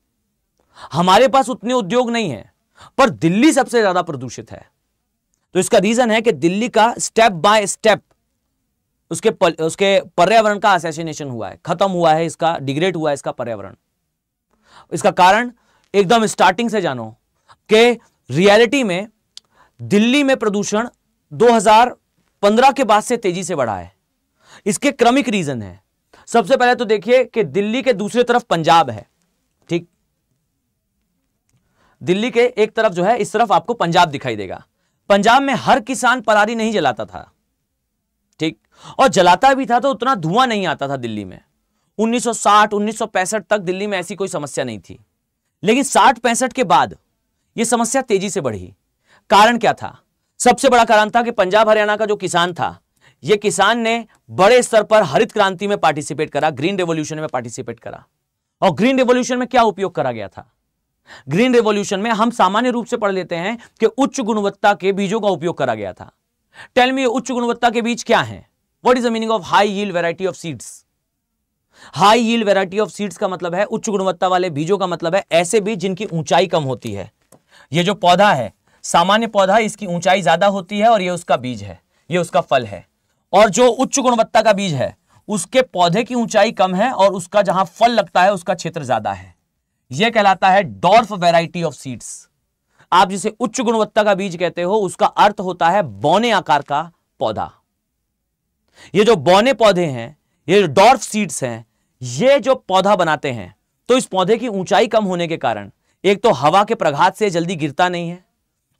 हमारे पास उतने उद्योग नहीं है, पर दिल्ली सबसे ज्यादा प्रदूषित है। तो इसका रीजन है कि दिल्ली का स्टेप बाय स्टेप उसके पर्यावरण का असैसिनेशन हुआ है, खत्म हुआ है, इसका डिग्रेड हुआ है इसका पर्यावरण। इसका कारण एकदम स्टार्टिंग से जानो कि रियलिटी में दिल्ली में प्रदूषण 2015 के बाद से तेजी से बढ़ा है। इसके क्रमिक रीजन है। सबसे पहले तो देखिए कि दिल्ली के दूसरी तरफ पंजाब है, ठीक, दिल्ली के एक तरफ जो है इस तरफ आपको पंजाब दिखाई देगा। पंजाब में हर किसान पराली नहीं जलाता था, ठीक, और जलाता भी था तो उतना धुआं नहीं आता था दिल्ली में। 1960 1965 तक दिल्ली में ऐसी कोई समस्या नहीं थी, लेकिन 60-65 के बाद यह समस्या तेजी से बढ़ी। कारण क्या था? सबसे बड़ा कारण था कि पंजाब हरियाणा का जो किसान था, यह किसान ने बड़े स्तर पर हरित क्रांति में पार्टिसिपेट करा, ग्रीन रेवोल्यूशन में पार्टिसिपेट करा। और ग्रीन रेवोल्यूशन में क्या उपयोग करा गया था? ग्रीन रेवोल्यूशन में हम सामान्य रूप से पढ़ लेते हैं कि उच्च गुणवत्ता के बीजों का उपयोग करा गया था। टेल मी, उच्च गुणवत्ता के बीज क्या हैं? What is the meaning of high yield variety of seeds? High yield variety of seeds का मतलब है, उच्च गुणवत्ता वाले बीजों का मतलब है ऐसे बीज जिनकी ऊंचाई कम होती है। ये जो पौधा है, सामान्य पौधा, इसकी ऊंचाई ज्यादा होती है और ये उसका बीज है, ये उसका फल है। और जो उच्च गुणवत्ता का बीज है उसके पौधे की ऊंचाई कम है और उसका जहां फल लगता है उसका क्षेत्र ज्यादा है। यह कहलाता है डॉर्फ वैरायटी ऑफ सीड्स। आप जिसे उच्च गुणवत्ता का बीज कहते हो उसका अर्थ होता है बौने आकार का पौधा। ये जो बौने पौधे हैं, ये जो डॉर्फ सीड्स हैं, ये जो पौधा बनाते हैं, तो इस पौधे की ऊंचाई कम होने के कारण एक तो हवा के प्रघात से जल्दी गिरता नहीं है,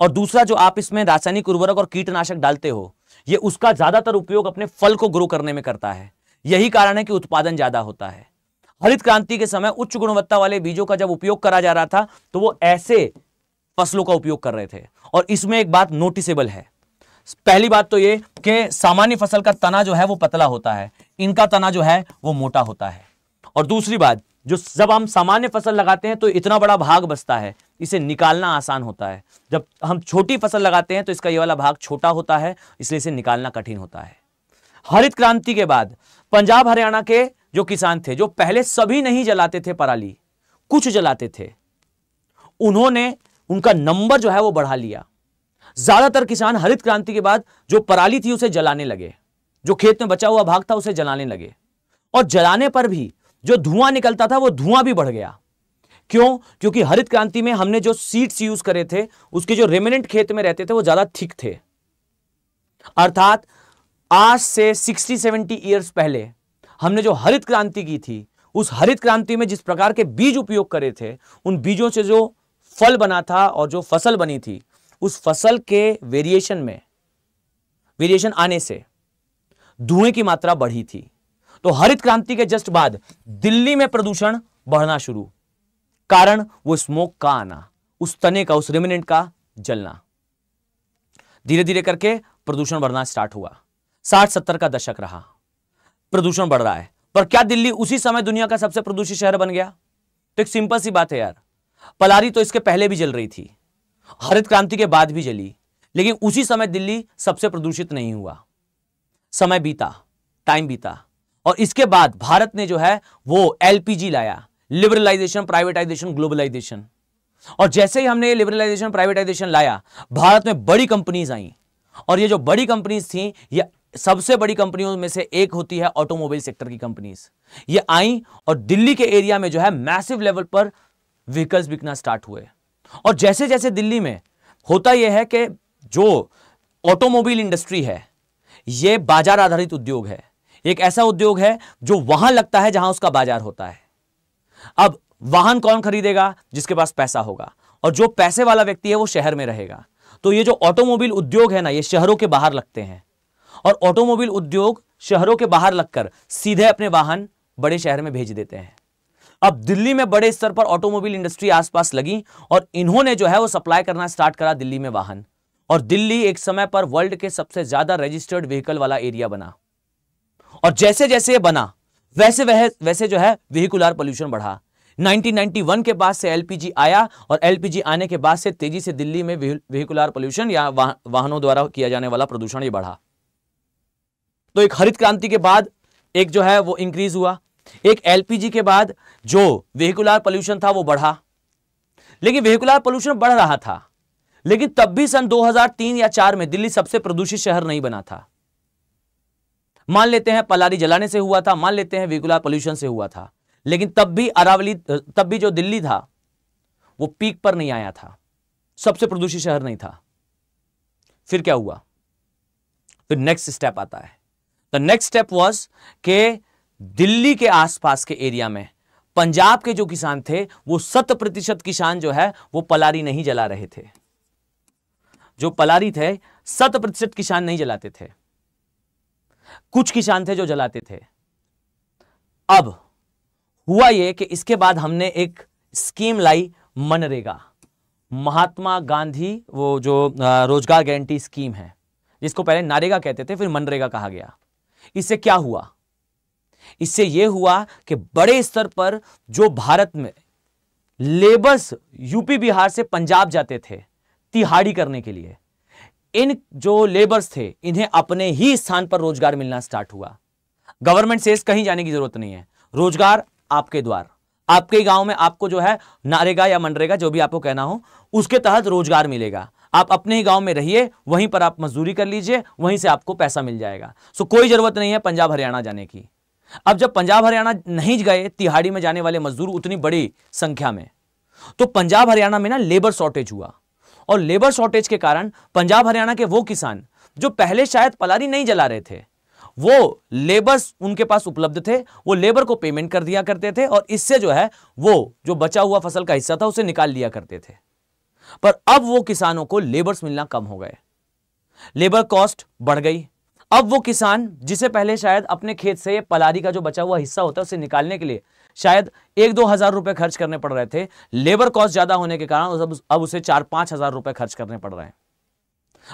और दूसरा जो आप इसमें रासायनिक उर्वरक और कीटनाशक डालते हो, ये उसका ज्यादातर उपयोग अपने फल को ग्रो करने में करता है। यही कारण है कि उत्पादन ज्यादा होता है। हरित क्रांति के समय उच्च गुणवत्ता वाले बीजों का जब उपयोग करा जा रहा था तो वो ऐसे फसलों का उपयोग कर रहे थे। और इसमें एक बात नोटिसेबल है। पहली बात तो ये कि सामान्य फसल का तना जो है वो पतला होता है, इनका तना जो है वो मोटा होता है। और दूसरी बात, जो जब हम सामान्य फसल लगाते हैं तो इतना बड़ा भाग बचता है, इसे निकालना आसान होता है। जब हम छोटी फसल लगाते हैं तो इसका ये वाला भाग छोटा होता है, इसलिए इसे निकालना कठिन होता है। हरित क्रांति के बाद पंजाब हरियाणा के जो किसान थे, जो पहले सभी नहीं जलाते थे पराली, कुछ जलाते थे, उन्होंने उनका नंबर जो है वो बढ़ा लिया। ज्यादातर किसान हरित क्रांति के बाद जो पराली थी उसे जलाने लगे, जो खेत में बचा हुआ भाग था उसे जलाने लगे। और जलाने पर भी जो धुआं निकलता था वो धुआं भी बढ़ गया। क्यों? क्योंकि हरित क्रांति में हमने जो सीड्स यूज करे थे उसके जो रेमिनेंट खेत में रहते थे वो ज्यादा थिक थे। अर्थात आज से 60-70 ईयर्स पहले हमने जो हरित क्रांति की थी, उस हरित क्रांति में जिस प्रकार के बीज उपयोग करे थे, उन बीजों से जो फल बना था और जो फसल बनी थी, उस फसल के वेरिएशन आने से धुएं की मात्रा बढ़ी थी। तो हरित क्रांति के जस्ट बाद दिल्ली में प्रदूषण बढ़ना शुरू, कारण वो स्मोक का आना, उस तने का, उस रेमिनेंट का जलना। धीरे धीरे करके प्रदूषण बढ़ना स्टार्ट हुआ। 60-70 का दशक रहा, प्रदूषण बढ़ रहा है। पर क्या दिल्ली उसी समय दुनिया का सबसे प्रदूषित शहर बन गया? तो एक सिंपल सी बात है यार, पलारी तो इसके पहले भी जल रही थी, हरित क्रांति के बाद भी जली, लेकिन उसी समय दिल्ली सबसे प्रदूषित नहीं हुआ। समय बीता, टाइम बीता, और इसके बाद भारत ने जो है वो एलपीजी लाया, लिबरलाइजेशन, प्राइवेटाइजेशन, ग्लोबलाइजेशन। और जैसे ही हमने लिबरलाइजेशन, प्राइवेटाइजेशन लाया, भारत में बड़ी कंपनीज आई, और ये जो बड़ी कंपनीज थी, ये सबसे बड़ी कंपनियों में से एक होती है ऑटोमोबाइल सेक्टर की कंपनीज। ये आई और दिल्ली के एरिया में जो है मैसिव लेवल पर व्हीकल्स बिकना स्टार्ट हुए। और जैसे जैसे दिल्ली में होता यह है कि जो ऑटोमोबाइल इंडस्ट्री है, यह बाजार आधारित उद्योग है, एक ऐसा उद्योग है जो वहां लगता है जहां उसका बाजार होता है। अब वाहन कौन खरीदेगा? जिसके पास पैसा होगा, और जो पैसे वाला व्यक्ति है वो शहर में रहेगा। तो ये जो ऑटोमोबाइल उद्योग है ना, ये शहरों के बाहर लगते हैं, और ऑटोमोबाइल उद्योग शहरों के बाहर लगकर सीधे अपने वाहन बड़े शहर में भेज देते हैं। अब दिल्ली में बड़े स्तर पर ऑटोमोबाइल इंडस्ट्री आसपास लगी, और इन्होंने जो है वो सप्लाई करना स्टार्ट करा दिल्ली में वाहन, और दिल्ली एक समय पर वर्ल्ड के सबसे ज्यादा रजिस्टर्ड व्हीकल वाला एरिया बना। और जैसे जैसे ये बना, वैसे जो है व्हीकुलर पोल्यूशन बढ़ा। 1991 के बाद से एलपीजी आया, और एलपीजी आने के बाद से तेजी से दिल्ली में व्हीकुलर पोल्यूशन या वाहनों द्वारा किया जाने वाला प्रदूषण ये बढ़ा। तो एक हरित क्रांति के बाद एक जो है वो इंक्रीज हुआ, एक एलपीजी के बाद जो व्हीकुलर पोल्यूशन था वो बढ़ा। लेकिन व्हीकुलर पोल्यूशन बढ़ रहा था, लेकिन तब भी सन 2003 या 4 में दिल्ली सबसे प्रदूषित शहर नहीं बना था। मान लेते हैं पलारी जलाने से हुआ था, मान लेते हैं व्हीकुलर पोल्यूशन से हुआ था, लेकिन तब भी जो दिल्ली था वो पीक पर नहीं आया था, सबसे प्रदूषित शहर नहीं था। फिर क्या हुआ? फिर नेक्स्ट स्टेप आता है। द नेक्स्ट स्टेप वाज कि दिल्ली के आसपास के एरिया में पंजाब के जो किसान थे वो 100% किसान जो है वो पलारी नहीं जला रहे थे। जो पलारी थे 100% किसान नहीं जलाते थे, कुछ किसान थे जो जलाते थे। अब हुआ यह कि इसके बाद हमने एक स्कीम लाई, मनरेगा, महात्मा गांधी वो जो रोजगार गारंटी स्कीम है, जिसको पहले नारेगा कहते थे, फिर मनरेगा कहा गया। इससे क्या हुआ? इससे यह हुआ कि बड़े स्तर पर जो भारत में लेबर्स यूपी बिहार से पंजाब जाते थे तिहाड़ी करने के लिए, इन जो लेबर्स थे इन्हें अपने ही स्थान पर रोजगार मिलना स्टार्ट हुआ। गवर्नमेंट से कहीं जाने की जरूरत नहीं है, रोजगार आपके द्वार, आपके गांव में आपको जो है नारेगा या मनरेगा जो भी आपको कहना हो, उसके तहत रोजगार मिलेगा। आप अपने ही गांव में रहिए, वहीं पर आप मजदूरी कर लीजिए, वहीं से आपको पैसा मिल जाएगा। सो कोई जरूरत नहीं है पंजाब हरियाणा जाने की। अब जब पंजाब हरियाणा नहीं गए तिहाड़ी में जाने वाले मजदूर उतनी बड़ी संख्या में, तो पंजाब हरियाणा में ना लेबर शॉर्टेज हुआ, और लेबर शॉर्टेज के कारण पंजाब हरियाणा के वो किसान जो पहले शायद पलारी नहीं जला रहे थे, वो लेबर्स उनके पास उपलब्ध थे, वो लेबर को पेमेंट कर दिया करते थे, और इससे जो है वो जो बचा हुआ फसल का हिस्सा था उसे निकाल लिया करते थे। पर अब वो किसानों को लेबर्स मिलना कम हो गए, लेबर कॉस्ट बढ़ गई। अब वो किसान जिसे पहले शायद अपने खेत से पलारी का जो बचा हुआ हिस्सा होता है उसे निकालने के लिए शायद 1-2 हजार रुपए खर्च करने पड़ रहे थे, लेबर कॉस्ट ज्यादा होने के कारण अब उसे 4-5 हजार रुपए खर्च करने पड़ रहे हैं।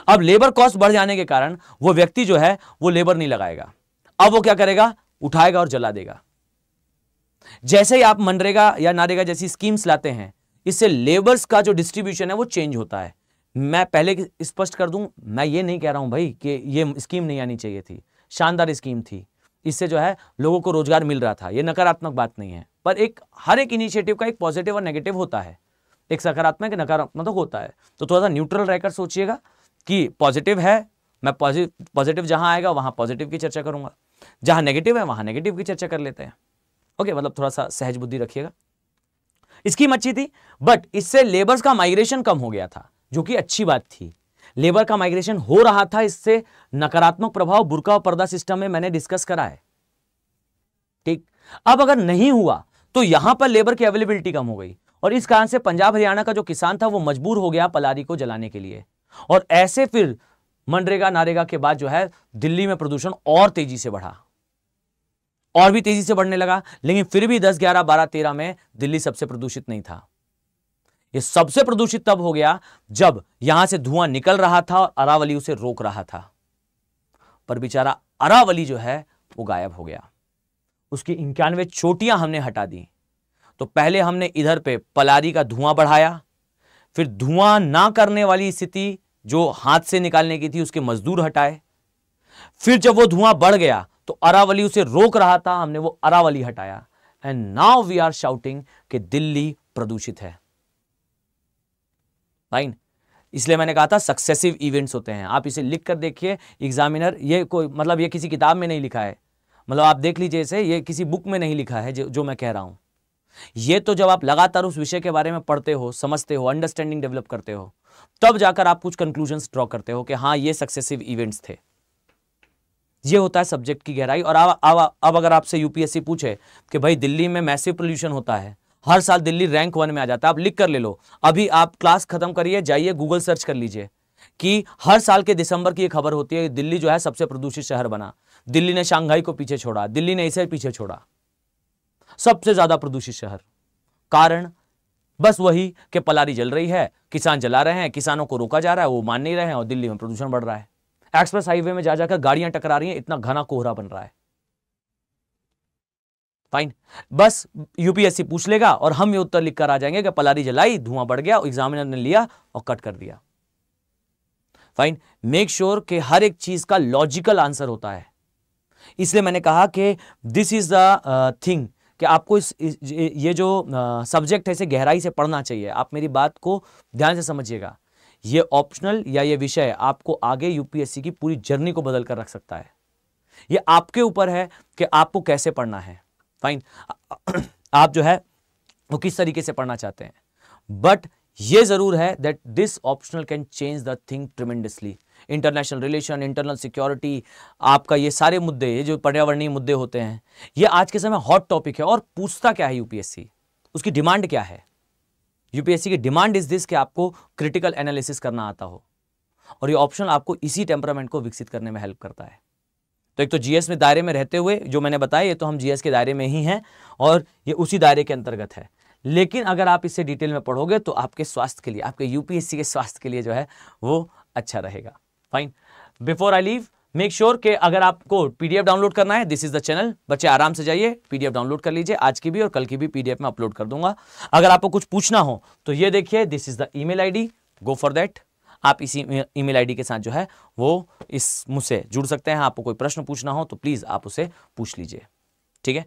अब लेबर कॉस्ट बढ़ जाने के कारण वो व्यक्ति जो है वो लेबर नहीं लगाएगा, अब वो क्या करेगा? उठाएगा और जला देगा। जैसे ही आप मनरेगा या नारेगा जैसी स्कीम्स लाते हैं, इससे लेबर्स का जो डिस्ट्रीब्यूशन है वो चेंज होता है। मैं पहले स्पष्ट कर दूं, मैं ये नहीं कह रहा हूं भाई कि ये स्कीम नहीं आनी चाहिए थी, शानदार स्कीम थी, इससे जो है लोगों को रोजगार मिल रहा था, ये नकारात्मक बात नहीं है। पर हर एक इनिशिएटिव का एक पॉजिटिव और नेगेटिव होता है, एक सकारात्मक नकारात्मक तो होता है। तो थोड़ा सा न्यूट्रल रहकर सोचिएगा कि पॉजिटिव है, मैं पॉजिटिव जहां आएगा वहां पॉजिटिव की चर्चा करूंगा, जहां नेगेटिव है वहां नेगेटिव की चर्चा कर लेते हैं। ओके, मतलब थोड़ा सा सहज बुद्धि रखिएगा। स्कीम अच्छी थी, बट इससे लेबर्स का माइग्रेशन कम हो गया था, जो कि अच्छी बात थी। लेबर का माइग्रेशन हो रहा था, इससे नकारात्मक प्रभाव बुर्का और पर्दा सिस्टम में मैंने डिस्कस करा है। ठीक, अब अगर नहीं हुआ तो यहां पर लेबर की अवेलेबिलिटी कम हो गई, और इस कारण से पंजाब हरियाणा का जो किसान था वो मजबूर हो गया पलारी को जलाने के लिए। और ऐसे फिर मनरेगा नारेगा के बाद जो है दिल्ली में प्रदूषण और तेजी से बढ़ा, और भी तेजी से बढ़ने लगा। लेकिन फिर भी 10, 11, 12, 13 में दिल्ली सबसे प्रदूषित नहीं था। यह सबसे प्रदूषित तब हो गया जब यहां से धुआं निकल रहा था और अरावली उसे रोक रहा था, पर बेचारा अरावली जो है वो गायब हो गया। उसकी 91 चोटियां हमने हटा दी। तो पहले हमने इधर पे पलारी का धुआं बढ़ाया, फिर धुआं ना करने वाली स्थिति जो हाथ से निकालने की थी उसके मजदूर हटाए, फिर जब वो धुआं बढ़ गया तो अरावली उसे रोक रहा था, हमने वो अरावली हटाया। And now we are shouting कि दिल्ली प्रदूषित है। फाइन, इसलिए मैंने कहा था सक्सेसिव इवेंट्स होते हैं। आप इसे लिख कर देखिए, एग्जामिनर ये कोई मतलब ये किसी किताब में नहीं लिखा है, मतलब आप देख लीजिए इसे, ये किसी बुक में नहीं लिखा है जो मैं कह रहा हूं। ये तो जब आप लगातार उस विषय के बारे में पढ़ते हो, समझते हो, अंडरस्टैंडिंग डेवलप करते हो, तब जाकर आप कुछ कंक्लूजन्स ड्रॉ करते हो कि हाँ ये सक्सेसिव इवेंट्स थे। ये होता है सब्जेक्ट की गहराई। और अब अगर आपसे यूपीएससी पूछे कि भाई दिल्ली में मैसिव पोल्यूशन होता है, हर साल दिल्ली रैंक 1 में आ जाता है, आप लिख कर ले लो, अभी आप क्लास खत्म करिए, जाइए गूगल सर्च कर लीजिए कि हर साल के दिसंबर की एक खबर होती है दिल्ली जो है सबसे प्रदूषित शहर बना, दिल्ली ने शंघाई को पीछे छोड़ा, दिल्ली ने इसे पीछे छोड़ा, सबसे ज्यादा प्रदूषित शहर। कारण बस वही कि पलारी जल रही है, किसान जला रहे हैं, किसानों को रोका जा रहा है, वो मान नहीं रहे हैं और दिल्ली में प्रदूषण बढ़ रहा है। एक्सप्रेस हाईवे में जा जाकर गाड़ियां टकरा रही हैं, इतना घना कोहरा बन रहा है। फाइन, बस यूपीएससी पूछ लेगा और हम ये उत्तर लिखकर आ जाएंगे कि पलारी जलाई, धुआं बढ़ गया, एग्जामिनर ने लिया और कट कर दिया। फाइन, मेक श्योर कि हर एक चीज का लॉजिकल आंसर होता है। इसलिए मैंने कहा कि दिस इज द थिंग कि आपको ये जो सब्जेक्ट है इसे गहराई से पढ़ना चाहिए। आप मेरी बात को ध्यान से समझिएगा। ये ऑप्शनल या ये विषय आपको आगे यूपीएससी की पूरी जर्नी को बदल कर रख सकता है। ये आपके ऊपर है कि आपको कैसे पढ़ना है। फाइन, आप जो है वो किस तरीके से पढ़ना चाहते हैं, बट ये जरूर है that this optional can change the thing tremendously. International relation, internal security, आपका ये सारे मुद्दे, ये जो पर्यावरणीय मुद्दे होते हैं, ये आज के समय हॉट टॉपिक है। और पूछता क्या है यूपीएससी, उसकी डिमांड क्या है? यूपीएससी की डिमांड इज दिस कि आपको क्रिटिकल एनालिसिस करना आता हो, और ये ऑप्शनल आपको इसी टेम्परामेंट को विकसित करने में हेल्प करता है। तो एक तो जीएस में दायरे में रहते हुए जो मैंने बताया, ये तो हम जीएस के दायरे में ही हैं और ये उसी दायरे के अंतर्गत है। लेकिन अगर आप इससे डिटेल में पढ़ोगे तो आपके स्वास्थ्य के लिए, आपके यूपीएससी के स्वास्थ्य के लिए जो है वो अच्छा रहेगा। Fine, before I leave, make sure कि अगर आपको पीडीएफ डाउनलोड करना है, दिस इज द चैनल। बच्चे आराम से जाइए, पीडीएफ डाउनलोड कर लीजिए। आज की भी और कल की भी पीडीएफ में अपलोड कर दूंगा। अगर आपको कुछ पूछना हो तो ये देखिए, this is the email ID, go for that. आप इसी ईमेल आईडी के साथ जो है वो इस मुझसे जुड़ सकते हैं। आपको कोई प्रश्न पूछना हो तो प्लीज आप उसे पूछ लीजिए। ठीक है,